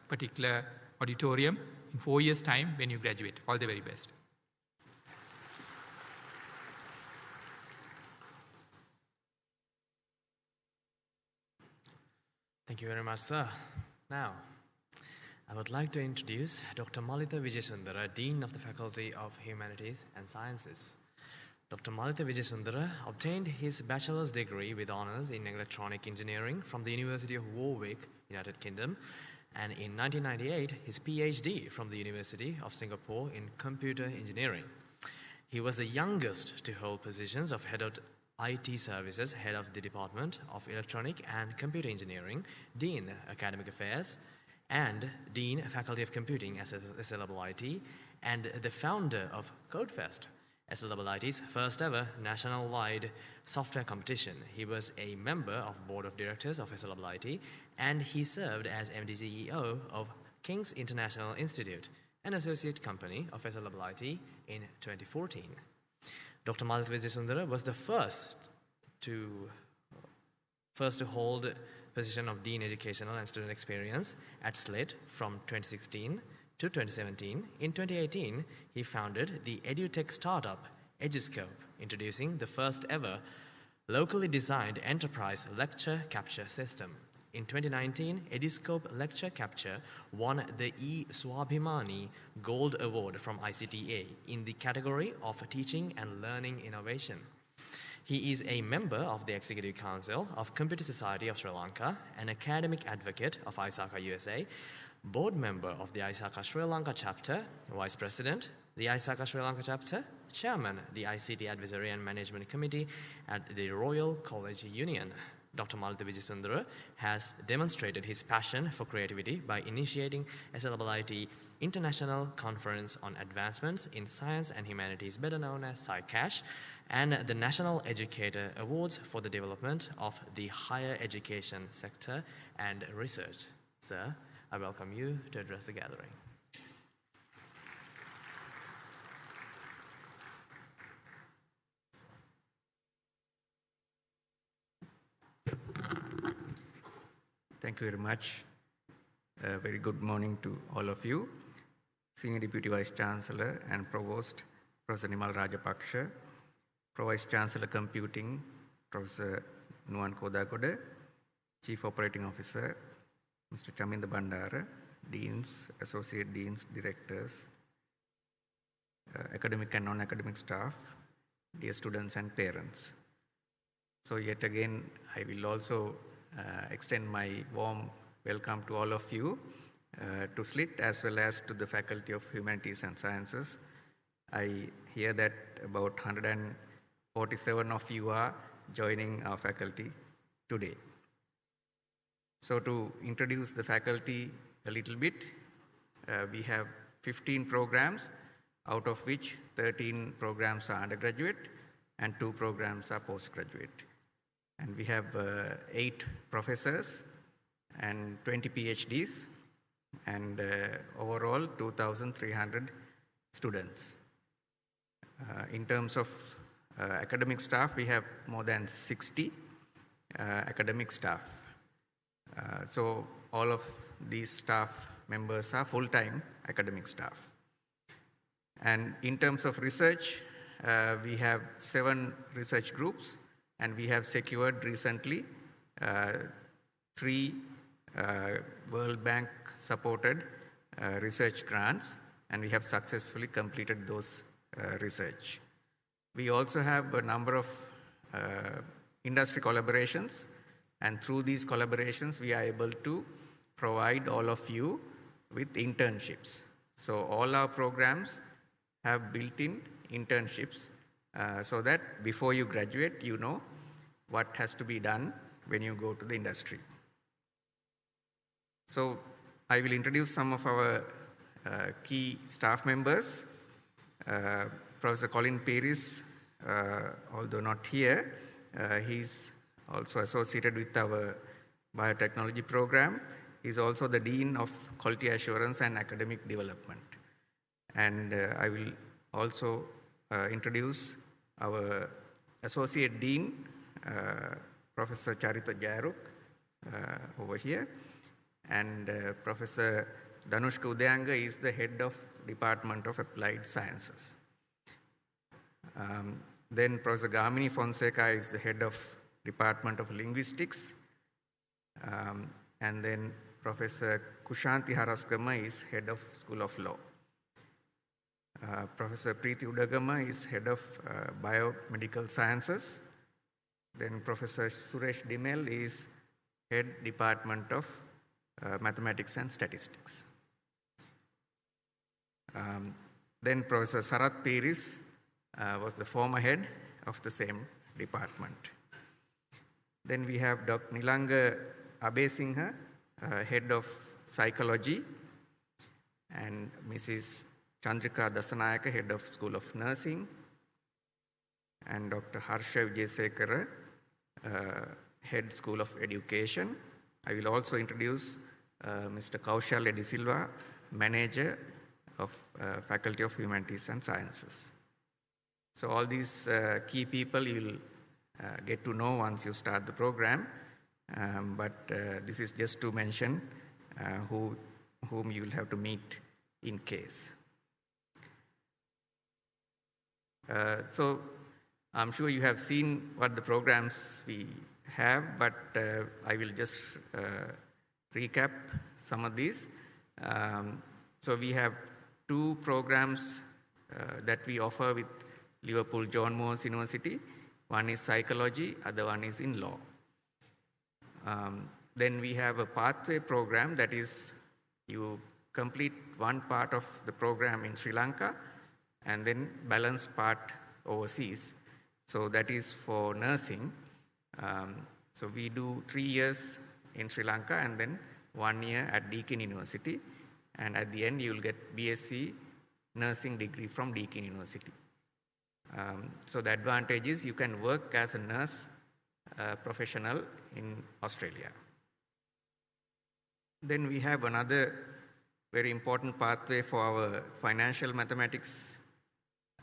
Speaker 3: particular auditorium in 4 years' time when you graduate. All the very best.
Speaker 1: Thank you very much, sir. Now, I would like to introduce Dr. Malitha Vijayasundara, Dean of the Faculty of Humanities and Sciences. Dr. Malitha Vijayasundara obtained his bachelor's degree with honors in electronic engineering from the University of Warwick, United Kingdom, and in 1998, his PhD from the University of Singapore in computer engineering. He was the youngest to hold positions of head of IT Services, Head of the Department of Electronic and Computer Engineering, Dean Academic Affairs, and Dean Faculty of Computing at SLIIT, and the founder of CodeFest, SLIIT's first ever national-wide software competition. He was a member of Board of Directors of SLIIT, and he served as MD CEO of King's International Institute, an associate company of SLIIT, in 2014. Dr. Malitha Vijayasundara was the first to hold position of Dean Educational and Student Experience at SLIIT from 2016 to 2017. In 2018, he founded the edutech startup Eduscope, introducing the first ever locally designed enterprise lecture capture system. In 2019, Eduscope Lecture Capture won the E-Swabhimani Gold Award from ICTA in the category of Teaching and Learning Innovation. He is a member of the Executive Council of Computer Society of Sri Lanka, an academic advocate of ISACA USA, board member of the ISACA Sri Lanka chapter, vice president, the ISACA Sri Lanka chapter, chairman, the ICT Advisory and Management Committee at the Royal College Union. Dr. Malitha Vijayasundara has demonstrated his passion for creativity by initiating SLIIT International Conference on Advancements in Science and Humanities, better known as SciCash, and the National Educator Awards for the development of the higher education sector and research. Sir, I welcome you to address the gathering.
Speaker 4: Thank you very much. Very good morning to all of you. Senior Deputy Vice Chancellor and Provost, Professor Nimal Rajapaksha, Pro-Vice Chancellor Computing, Professor Nuwan Kodagoda, Chief Operating Officer, Mr. Chaminda Bandara, Deans, Associate Deans, Directors, academic and non-academic staff, dear students and parents. So yet again, I will also extend my warm welcome to all of you to SLIIT as well as to the Faculty of Humanities and Sciences. I hear that about 147 of you are joining our faculty today. So to introduce the faculty a little bit, we have 15 programs, out of which 13 programs are undergraduate and 2 programs are postgraduate. And we have 8 professors and 20 PhDs and overall 2,300 students. In terms of academic staff, we have more than 60 academic staff. So all of these staff members are full-time academic staff. And in terms of research, we have 7 research groups, and we have secured recently 3 World Bank supported research grants, and we have successfully completed those research. We also have a number of industry collaborations, and through these collaborations we are able to provide all of you with internships. So all our programs have built-in internships so that before you graduate, you know what has to be done when you go to the industry. So I will introduce some of our key staff members. Professor Colin Peris, although not here, he's also associated with our biotechnology program. He's also the Dean of Quality Assurance and Academic Development. And I will also introduce our Associate Dean, Professor Charita Jayaruk, over here. And Professor Dhanushka Udayanga is the head of Department of Applied Sciences. Then Professor Gamini Fonseca is the head of Department of Linguistics. And then Professor Kushanti Haraskama is head of School of Law. Professor Preeti Udagama is head of Biomedical Sciences. Then Professor Suresh Dimel is head Department of Mathematics and Statistics. Then Professor Sarath Piris was the former head of the same department. Then we have Dr. Nilanga Abesingha, head of Psychology, and Mrs. Chandrika Dasanayaka, head of School of Nursing, and Dr. Harsha Vijayasekara, head School of Education. I will also introduce Mr. Kaushal Edi Silva, manager of Faculty of Humanities and Sciences. So all these key people you will get to know once you start the program, but this is just to mention whom you will have to meet in case. So I'm sure you have seen what the programs we have, but I will just recap some of these. So we have 2 programs that we offer with Liverpool John Moores University. One is psychology, other one is in law. Then we have a pathway program, that is you complete one part of the program in Sri Lanka and then balance part overseas. So that is for nursing. So we do 3 years in Sri Lanka and then 1 year at Deakin University. And at the end, you will get BSc nursing degree from Deakin University. So the advantage is you can work as a nurse professional in Australia. Then we have another very important pathway for our financial mathematics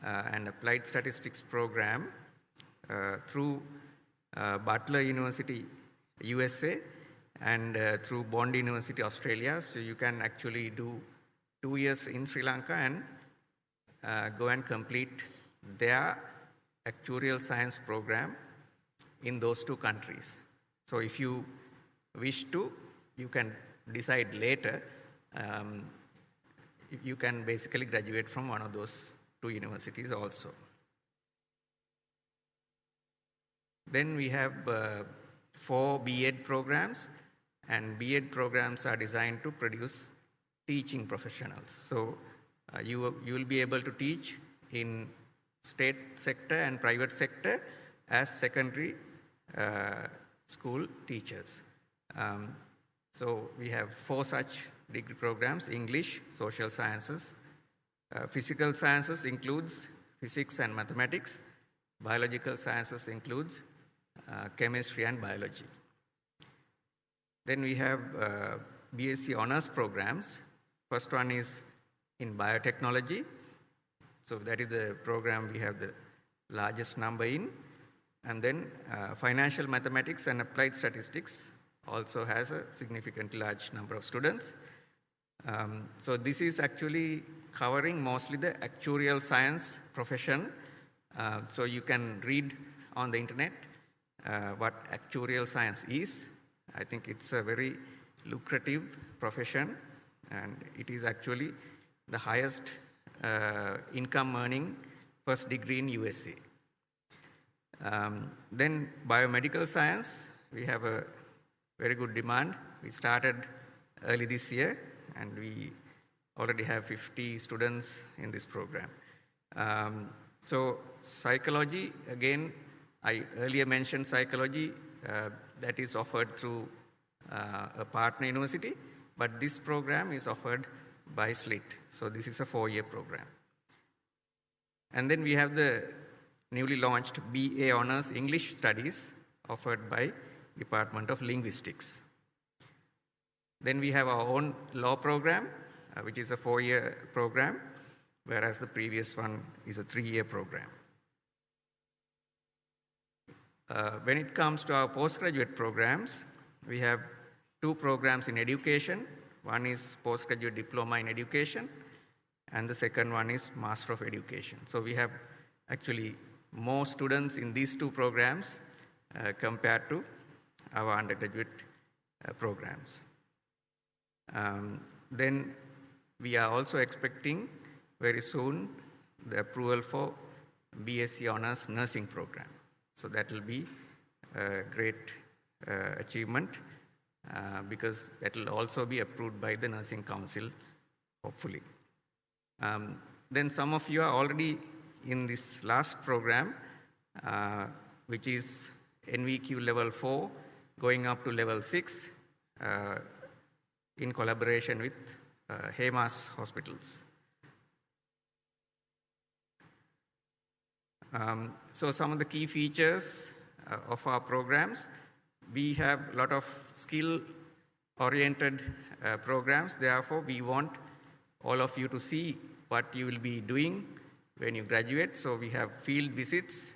Speaker 4: and applied statistics program through Butler University, USA, and through Bond University, Australia. So you can actually do 2 years in Sri Lanka and go and complete their actuarial science program in those 2 countries. So if you wish to, you can decide later. You can basically graduate from one of those 2 universities also. Then we have 4 B.Ed programs, and B.Ed programs are designed to produce teaching professionals. So you will be able to teach in state sector and private sector as secondary school teachers. So we have 4 such degree programs: English, social sciences, physical sciences includes physics and mathematics, biological sciences includes chemistry and biology. Then we have BSc honors programs. First one is in biotechnology. So that is the program we have the largest number in. And then financial mathematics and applied statistics also has a significantly large number of students. So this is actually covering mostly the actuarial science profession. So you can read on the internet what actuarial science is. I think it's a very lucrative profession, and it is actually the highest income earning first degree in USA. Then biomedical science, we have a very good demand. We started early this year, and we already have 50 students in this program. So psychology, again, I earlier mentioned psychology, that is offered through a partner university, but this program is offered by SLIIT. So this is a 4-year program. And then we have the newly launched BA Honours English Studies offered by Department of Linguistics. Then we have our own law program, which is a 4-year program. whereas the previous one is a 3-year program. When it comes to our postgraduate programs, we have 2 programs in education. One is postgraduate diploma in education, and the second one is Master of Education. So we have actually more students in these 2 programs compared to our undergraduate programs. Then we are also expecting very soon the approval for BSc Honours Nursing program. So that will be a great achievement because that will also be approved by the Nursing Council, hopefully. Then some of you are already in this last program, which is NVQ level 4, going up to level 6, in collaboration with HEMAS hospitals. So some of the key features of our programs, we have a lot of skill-oriented programs. Therefore, we want all of you to see what you will be doing when you graduate. So we have field visits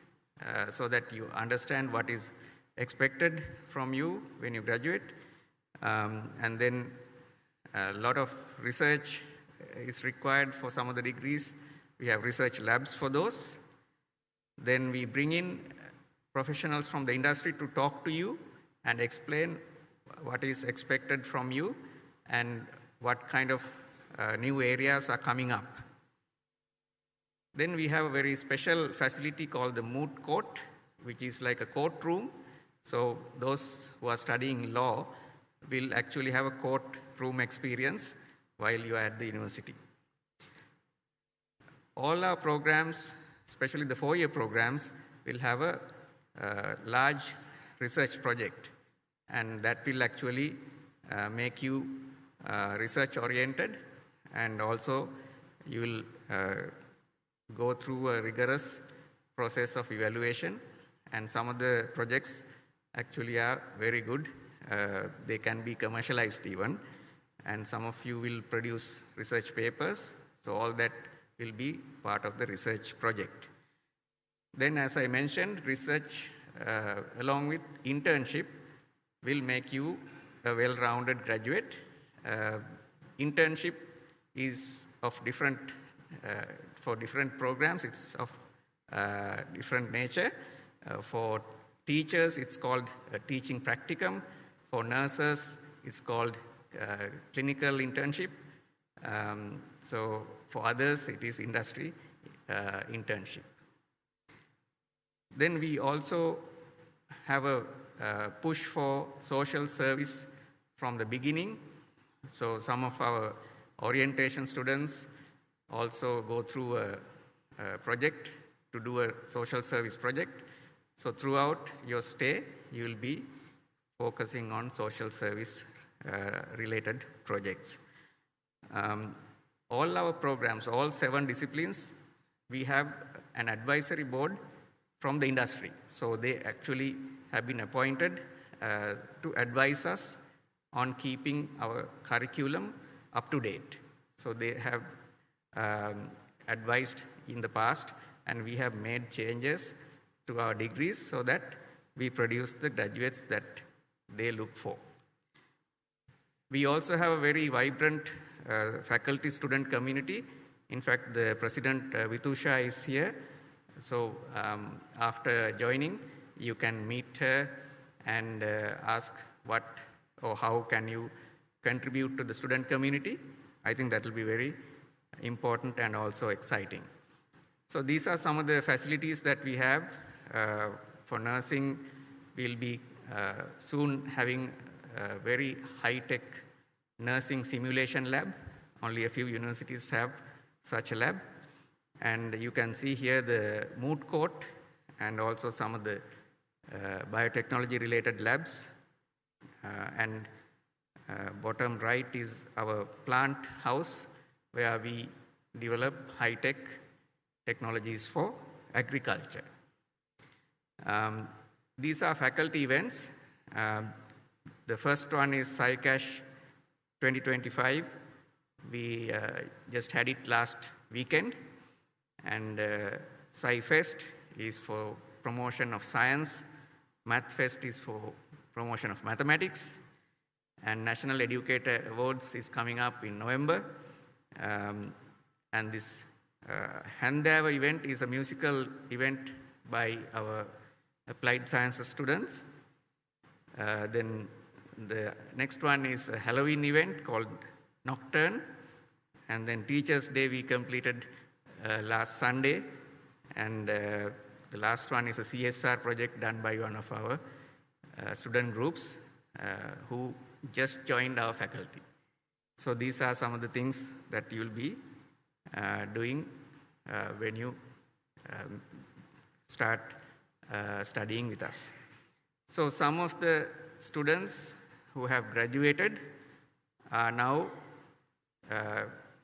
Speaker 4: so that you understand what is expected from you when you graduate. And then a lot of research is required for some of the degrees. We have research labs for those. Then we bring in professionals from the industry to talk to you and explain what is expected from you and what kind of new areas are coming up. Then we have a very special facility called the moot court, which is like a courtroom. So those who are studying law will actually have a courtroom experience while you are at the university. All our programs, especially the 4-year programs, will have a large research project, and that will actually make you research-oriented, and also you will go through a rigorous process of evaluation, and some of the projects actually are very good. They can be commercialized even, and some of you will produce research papers, so all that will be part of the research project. Then, as I mentioned, research along with internship will make you a well-rounded graduate. Internship is of different, for different programs, it's of different nature. For teachers, it's called a teaching practicum. For nurses, it's called clinical internship. So for others, it is industry internship. Then we also have a push for social service from the beginning. So some of our orientation students also go through a project to do a social service project. So throughout your stay, you will be focusing on social service related projects. All our programs, all 7 disciplines, we have an advisory board from the industry. So they actually have been appointed to advise us on keeping our curriculum up to date. So they have advised in the past, and we have made changes to our degrees so that we produce the graduates that they look for. We also have a very vibrant faculty-student community. In fact, the President Vitusha is here. So after joining, you can meet her and ask what or how can you contribute to the student community. I think that will be very important and also exciting. So these are some of the facilities that we have. For nursing, we'll be soon having a very high-tech nursing simulation lab. Only a few universities have such a lab. And you can see here the moot court and also some of the biotechnology-related labs. And bottom right is our plant house, where we develop high-tech technologies for agriculture. These are faculty events. The first one is SciCash 2025. We just had it last weekend. And SciFest is for promotion of science. Math Fest is for promotion of mathematics. And National Educator Awards is coming up in November. And this Handava event is a musical event by our applied sciences students. Then the next one is a Halloween event called Nocturne. And then Teachers' Day we completed last Sunday. And the last one is a CSR project done by one of our student groups who just joined our faculty. So these are some of the things that you'll be doing when you start studying with us. So some of the students who have graduated are now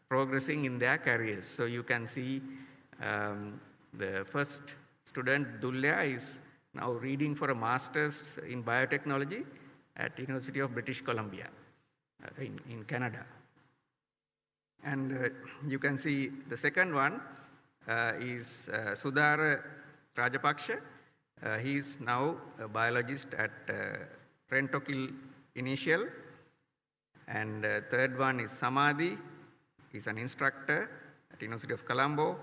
Speaker 4: progressing in their careers. So you can see the first student, Dulya, is now reading for a master's in biotechnology at University of British Columbia in Canada. And you can see the second one is Sudhara Rajapaksha. He is now a biologist at Rentokil Initial. And third one is Samadhi. He's an instructor at University of Colombo.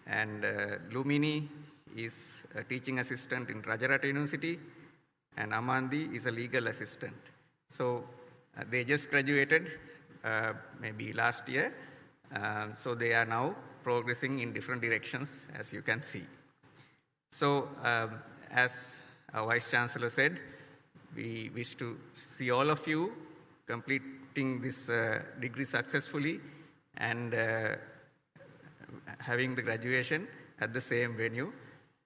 Speaker 4: And Lumini is a teaching assistant in Rajarata University. And Amandi is a legal assistant. So they just graduated maybe last year. So they are now progressing in different directions, as you can see. So as our Vice Chancellor said, we wish to see all of you completing this degree successfully and having the graduation at the same venue.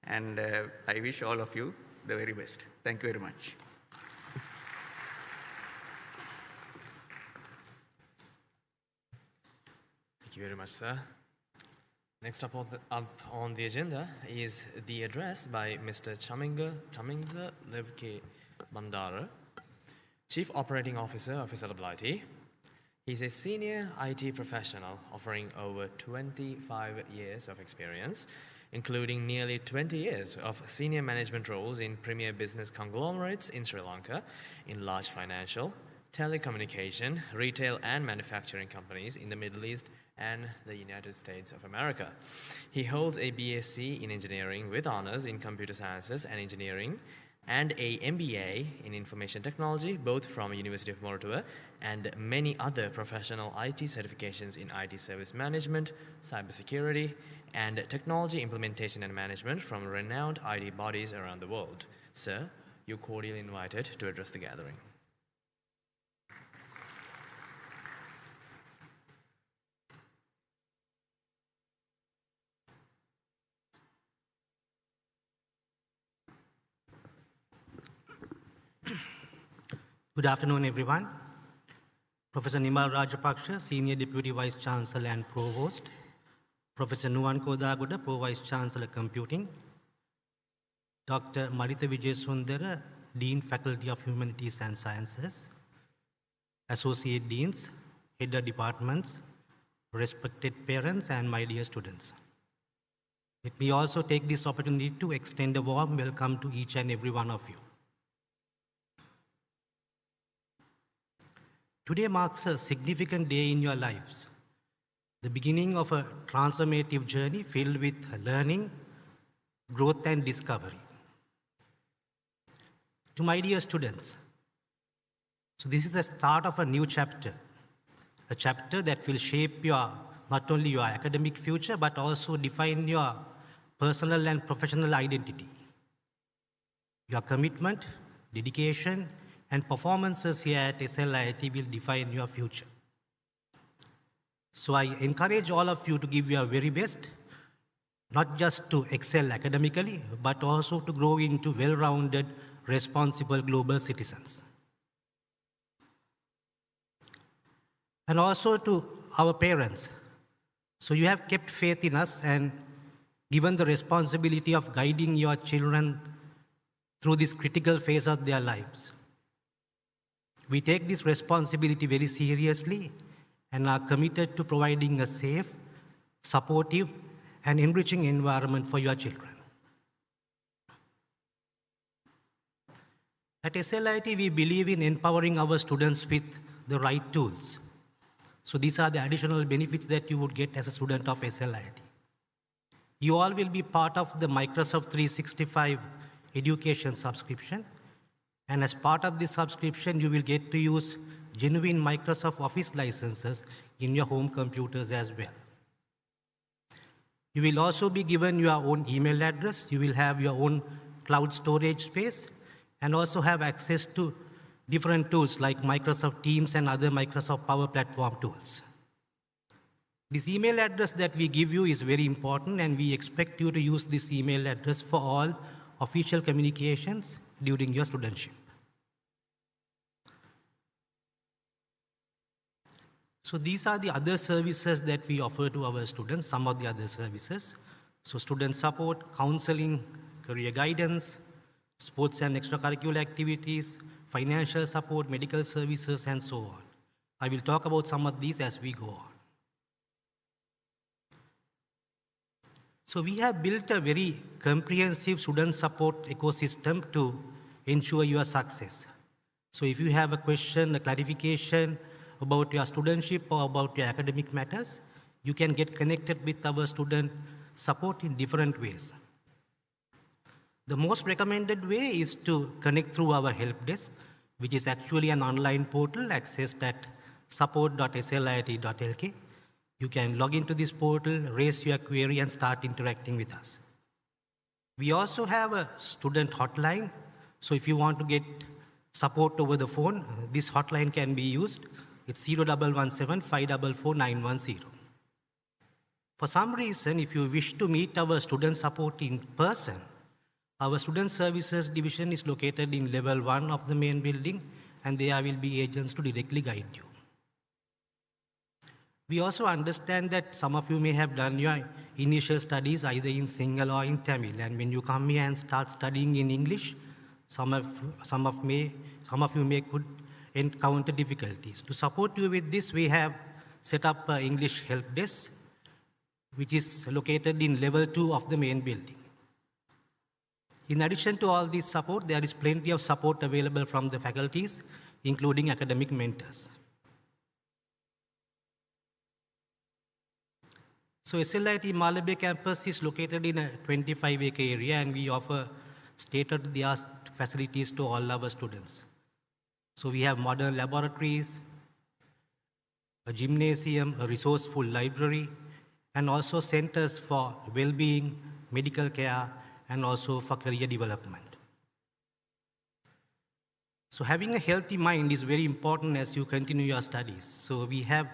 Speaker 4: And I wish all of you the very best. Thank you very much.
Speaker 1: Thank you very much, sir. Next up on the agenda is the address by Mr. Chaminda Levke Bandara, Chief Operating Officer of SLIIT. He's a senior IT professional offering over 25 years of experience, including nearly 20 years of senior management roles in premier business conglomerates in Sri Lanka, in large financial, telecommunication, retail and manufacturing companies in the Middle East and the United States of America. He holds a BSc in engineering with honors in computer sciences and engineering and a MBA in information technology, both from University of Moratuwa, and many other professional IT certifications in IT service management, cybersecurity, and technology implementation and management from renowned IT bodies around the world. Sir, you're cordially invited to address the gathering.
Speaker 5: Good afternoon, everyone. Professor Nimal Rajapaksha, Senior Deputy Vice Chancellor and Provost. Professor Nuwan Kodaguda, Pro Vice Chancellor Computing. Dr. Maritha Vijayasundara, Dean Faculty of Humanities and Sciences. Associate Deans, Head of Departments, respected parents, and my dear students. Let me also take this opportunity to extend a warm welcome to each and every one of you. Today marks a significant day in your lives, the beginning of a transformative journey filled with learning, growth, and discovery. To my dear students, so this is the start of a new chapter, a chapter that will shape not only your academic future, but also define your personal and professional identity. Your commitment, dedication, and performances here at SLIIT will define your future. So I encourage all of you to give your very best, not just to excel academically, but also to grow into well-rounded, responsible global citizens. And also to our parents. So you have kept faith in us and given the responsibility of guiding your children through this critical phase of their lives. We take this responsibility very seriously and are committed to providing a safe, supportive, and enriching environment for your children. At SLIT, we believe in empowering our students with the right tools. So these are the additional benefits that you would get as a student of SLIT. You all will be part of the Microsoft 365 education subscription. And as part of this subscription, you will get to use genuine Microsoft Office licenses in your home computers as well. You will also be given your own email address. You will have your own cloud storage space and also have access to different tools like Microsoft Teams and other Microsoft Power Platform tools. This email address that we give you is very important, and we expect you to use this email address for all official communications during your studentship. So these are the other services that we offer to our students, some of the other services. So student support, counseling, career guidance, sports and extracurricular activities, financial support, medical services, and so on. I will talk about some of these as we go on. So we have built a very comprehensive student support ecosystem to ensure your success. So if you have a question, a clarification about your studentship or about your academic matters, you can get connected with our student support in different ways. The most recommended way is to connect through our help desk, which is actually an online portal accessed at support.slit.lk. You can log into this portal, raise your query, and start interacting with us. We also have a student hotline. So if you want to get support over the phone, this hotline can be used. It's 0117 544 910. For some reason, if you wish to meet our student support in person, our Student Services Division is located in level 1 of the main building, and there will be agents to directly guide you. We also understand that some of you may have done your initial studies either in Sinhala or in Tamil, and when you come here and start studying in English, some of you could encounter difficulties. To support you with this, we have set up an English help desk, which is located in level 2 of the main building. In addition to all this support, there is plenty of support available from the faculties, including academic mentors. So SLIT Malabhe campus is located in a 25-acre area, and we offer state-of-the-art facilities to all our students. So we have modern laboratories, a gymnasium, a resourceful library, and also centers for well-being, medical care, and also for career development. So having a healthy mind is very important as you continue your studies. So we have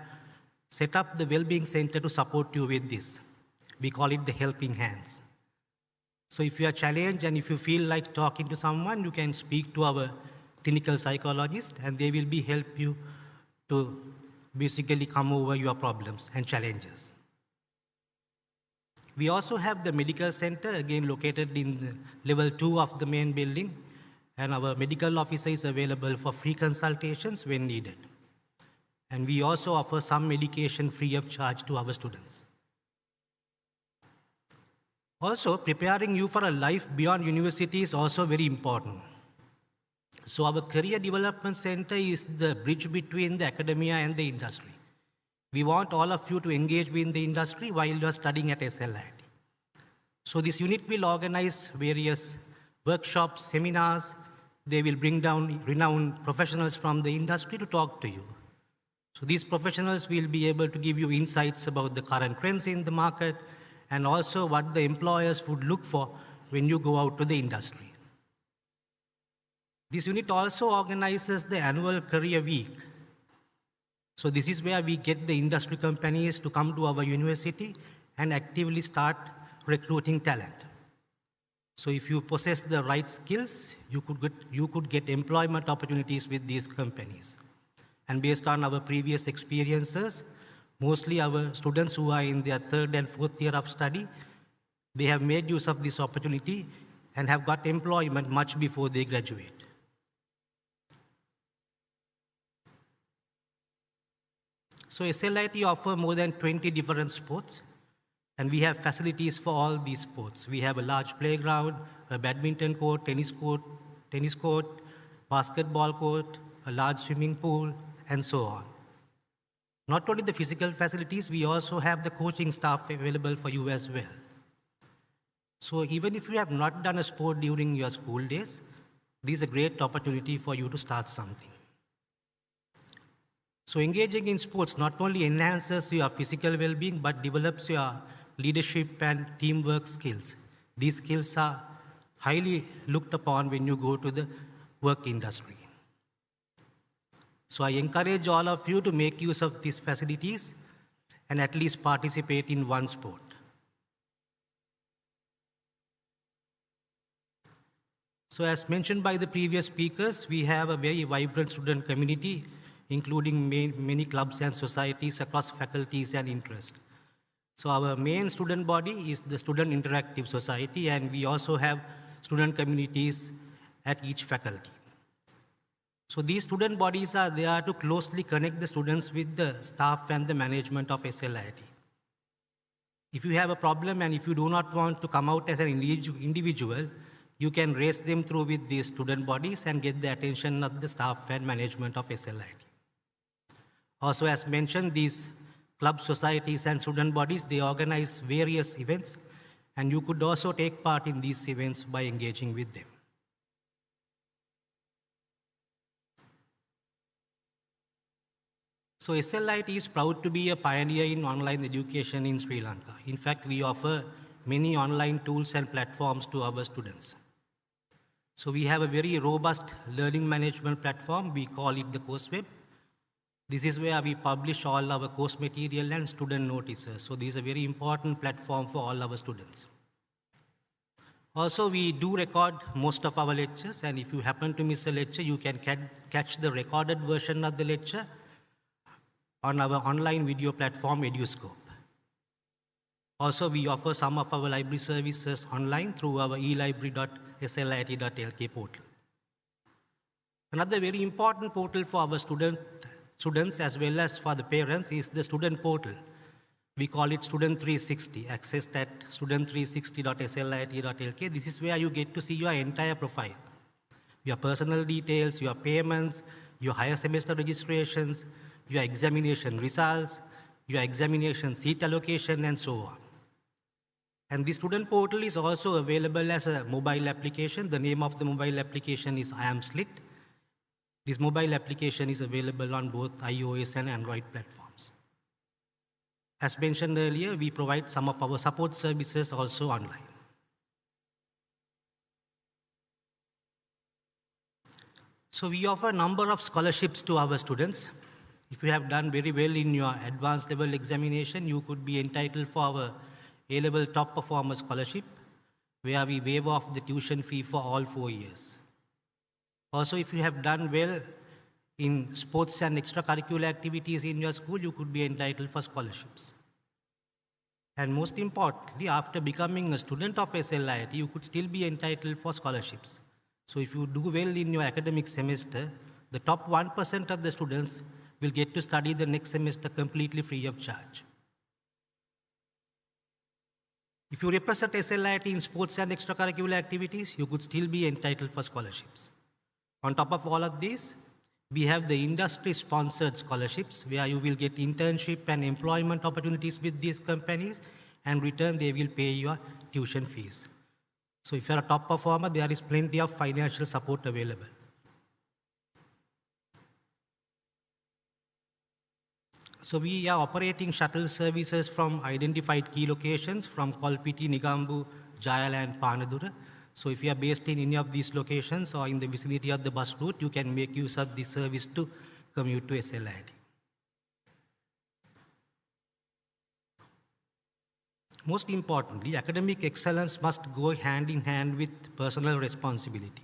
Speaker 5: set up the well-being center to support you with this. We call it the helping hands. So if you are challenged and if you feel like talking to someone, you can speak to our clinical psychologist, and they will help you to basically come over your problems and challenges. We also have the medical center, again located in the level 2 of the main building, and our medical officer is available for free consultations when needed. And we also offer some medication free of charge to our students. Also, preparing you for a life beyond university is also very important. So our Career Development Center is the bridge between the academia and the industry. We want all of you to engage with the industry while you are studying at SLIT. So this unit will organize various workshops, seminars. They will bring down renowned professionals from the industry to talk to you. So these professionals will be able to give you insights about the current trends in the market and also what the employers would look for when you go out to the industry. This unit also organizes the annual Career Week. So this is where we get the industry companies to come to our university and actively start recruiting talent. So if you possess the right skills, you could get employment opportunities with these companies. And based on our previous experiences, mostly our students who are in their 3rd and 4th year of study, they have made use of this opportunity and have got employment much before they graduate. So SLIT offers more than 20 different sports. And we have facilities for all these sports. We have a large playground, a badminton court, tennis court, basketball court, a large swimming pool, and so on. Not only the physical facilities, we also have the coaching staff available for you as well. So even if you have not done a sport during your school days, this is a great opportunity for you to start something. So engaging in sports not only enhances your physical well-being, but develops your leadership and teamwork skills. These skills are highly looked upon when you go to the work industry. So I encourage all of you to make use of these facilities and at least participate in one sport. So as mentioned by the previous speakers, we have a very vibrant student community, including many clubs and societies across faculties and interests. So our main student body is the Student Interactive Society, and we also have student communities at each faculty. So these student bodies are there to closely connect the students with the staff and the management of SLIIT. If you have a problem and if you do not want to come out as an individual, you can raise them through with these student bodies and get the attention of the staff and management of SLIIT. Also, as mentioned, these club societies and student bodies, they organize various events, and you could also take part in these events by engaging with them. So SLIIT is proud to be a pioneer in online education in Sri Lanka. In fact, we offer many online tools and platforms to our students. So we have a very robust learning management platform. We call it the CourseWeb. This is where we publish all our course material and student notices. So this is a very important platform for all our students. Also, we do record most of our lectures, and if you happen to miss a lecture, you can catch the recorded version of the lecture on our online video platform, EduScope. Also, we offer some of our library services online through our elibrary.slit.lk portal. Another very important portal for our students as well as for the parents is the student portal. We call it Student 360, accessed at student360.slit.lk. This is where you get to see your entire profile, your personal details, your payments, your higher semester registrations, your examination results, your examination seat allocation, and so on. And the student portal is also available as a mobile application. The name of the mobile application is SLIIT. This mobile application is available on both iOS and Android platforms. As mentioned earlier, we provide some of our support services also online. So we offer a number of scholarships to our students. If you have done very well in your advanced level examination, you could be entitled for our A-level top performer scholarship, where we waive off the tuition fee for all 4 years. Also, if you have done well in sports and extracurricular activities in your school, you could be entitled for scholarships. And most importantly, after becoming a student of SLIIT, you could still be entitled for scholarships. So if you do well in your academic semester, the top 1% of the students will get to study the next semester completely free of charge. If you represent SLIIT in sports and extracurricular activities, you could still be entitled for scholarships. On top of all of this, we have the industry-sponsored scholarships, where you will get internship and employment opportunities with these companies, and in return, they will pay your tuition fees. So if you're a top performer, there is plenty of financial support available. So we are operating shuttle services from identified key locations from Kolpiti, Nigambu, Jayala, and Panadura. So if you are based in any of these locations or in the vicinity of the bus route, you can make use of this service to commute to SLIIT. Most importantly, academic excellence must go hand in hand with personal responsibility.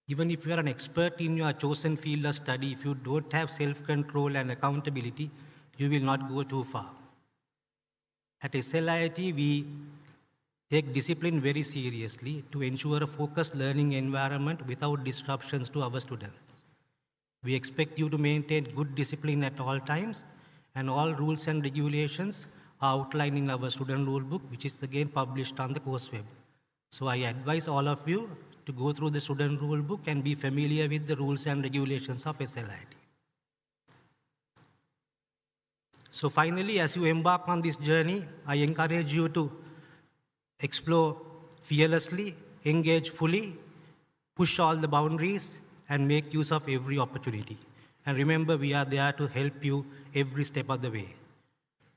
Speaker 5: Even if you are an expert in your chosen field of study, if you don't have self-control and accountability, you will not go too far. At SLIIT, we take discipline very seriously to ensure a focused learning environment without disruptions to our students. We expect you to maintain good discipline at all times, and all rules and regulations are outlined in our student rule book, which is again published on the course web. So I advise all of you to go through the student rule book and be familiar with the rules and regulations of SLIIT. So finally, as you embark on this journey, I encourage you to explore fearlessly, engage fully, push all the boundaries, and make use of every opportunity. And remember, we are there to help you every step of the way.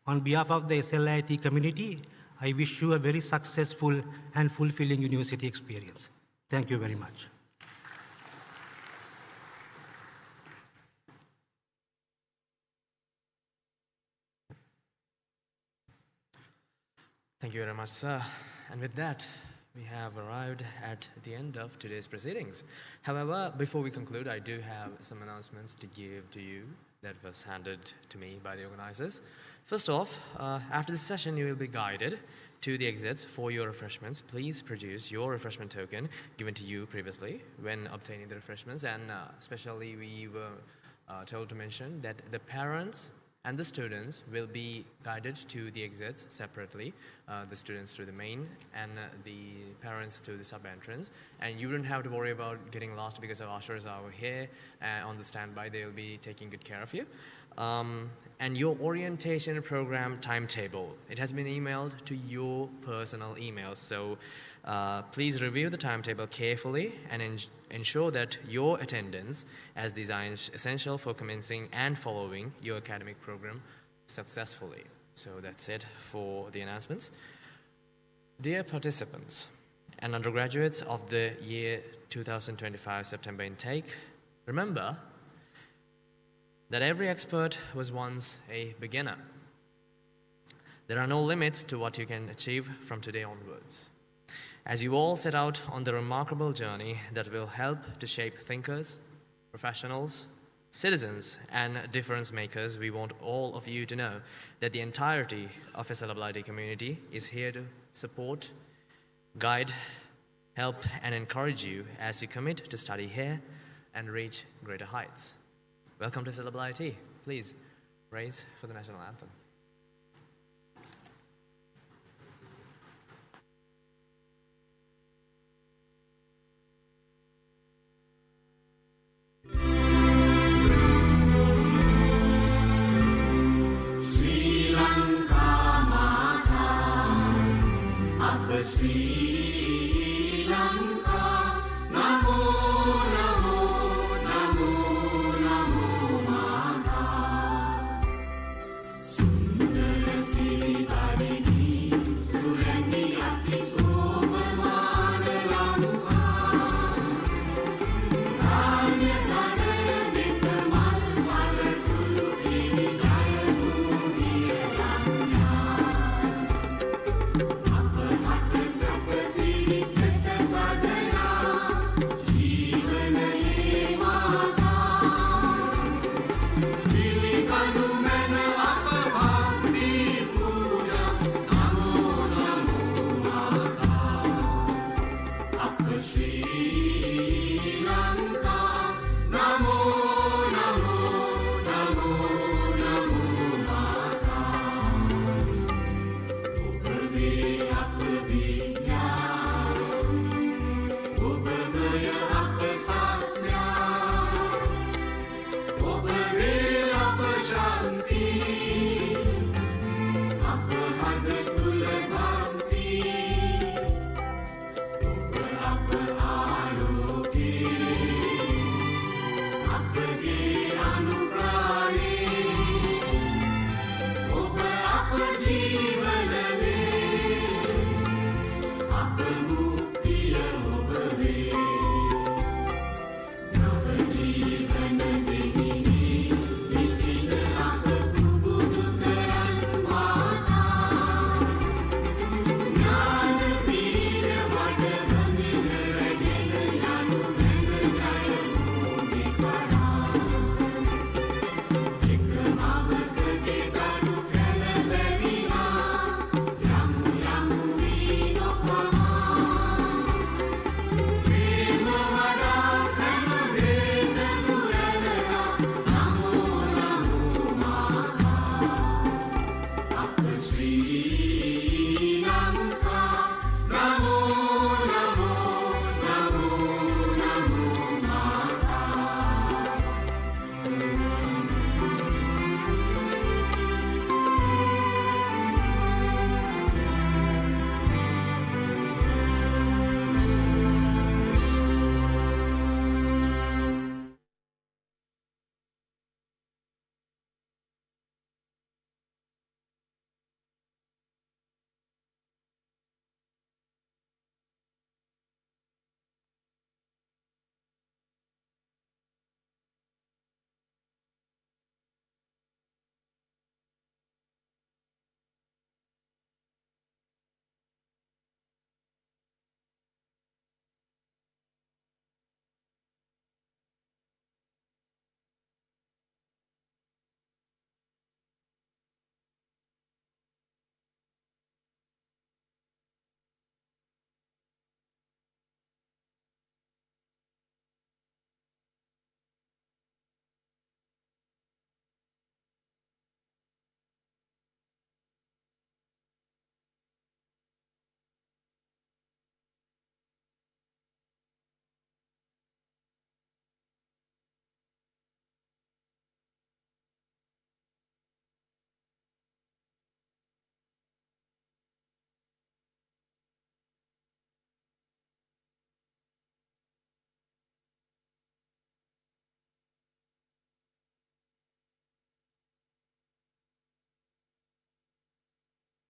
Speaker 5: On behalf of the SLIIT community, I wish you a very successful and fulfilling university experience. Thank you very much.
Speaker 1: Thank you very much, sir. And with that, we have arrived at the end of today's proceedings. However, before we conclude, I do have some announcements to give to you that was handed to me by the organizers. First off, after this session, you will be guided to the exits for your refreshments. Please produce your refreshment token given to you previously when obtaining the refreshments. And especially, we were told to mention that the parents and the students will be guided to the exits separately, the students to the main and the parents to the sub-entrance. And you don't have to worry about getting lost because our ushers are over here on the standby. They'll be taking good care of you. And your orientation program timetable, it has been emailed to your personal email. So please review the timetable carefully and ensure that your attendance as designed is essential for commencing and following your academic program successfully. So that's it for the announcements. Dear participants and undergraduates of the year 2025 September intake, remember that every expert was once a beginner. There are no limits to what you can achieve from today onwards. As you all set out on the remarkable journey that will help to shape thinkers, professionals, citizens, and difference makers, we want all of you to know that the entirety of SLIIT community is here to support, guide, help, and encourage you as you commit to study here and reach greater heights. Welcome to SLIIT. Please raise for the national anthem.
Speaker 6: Sri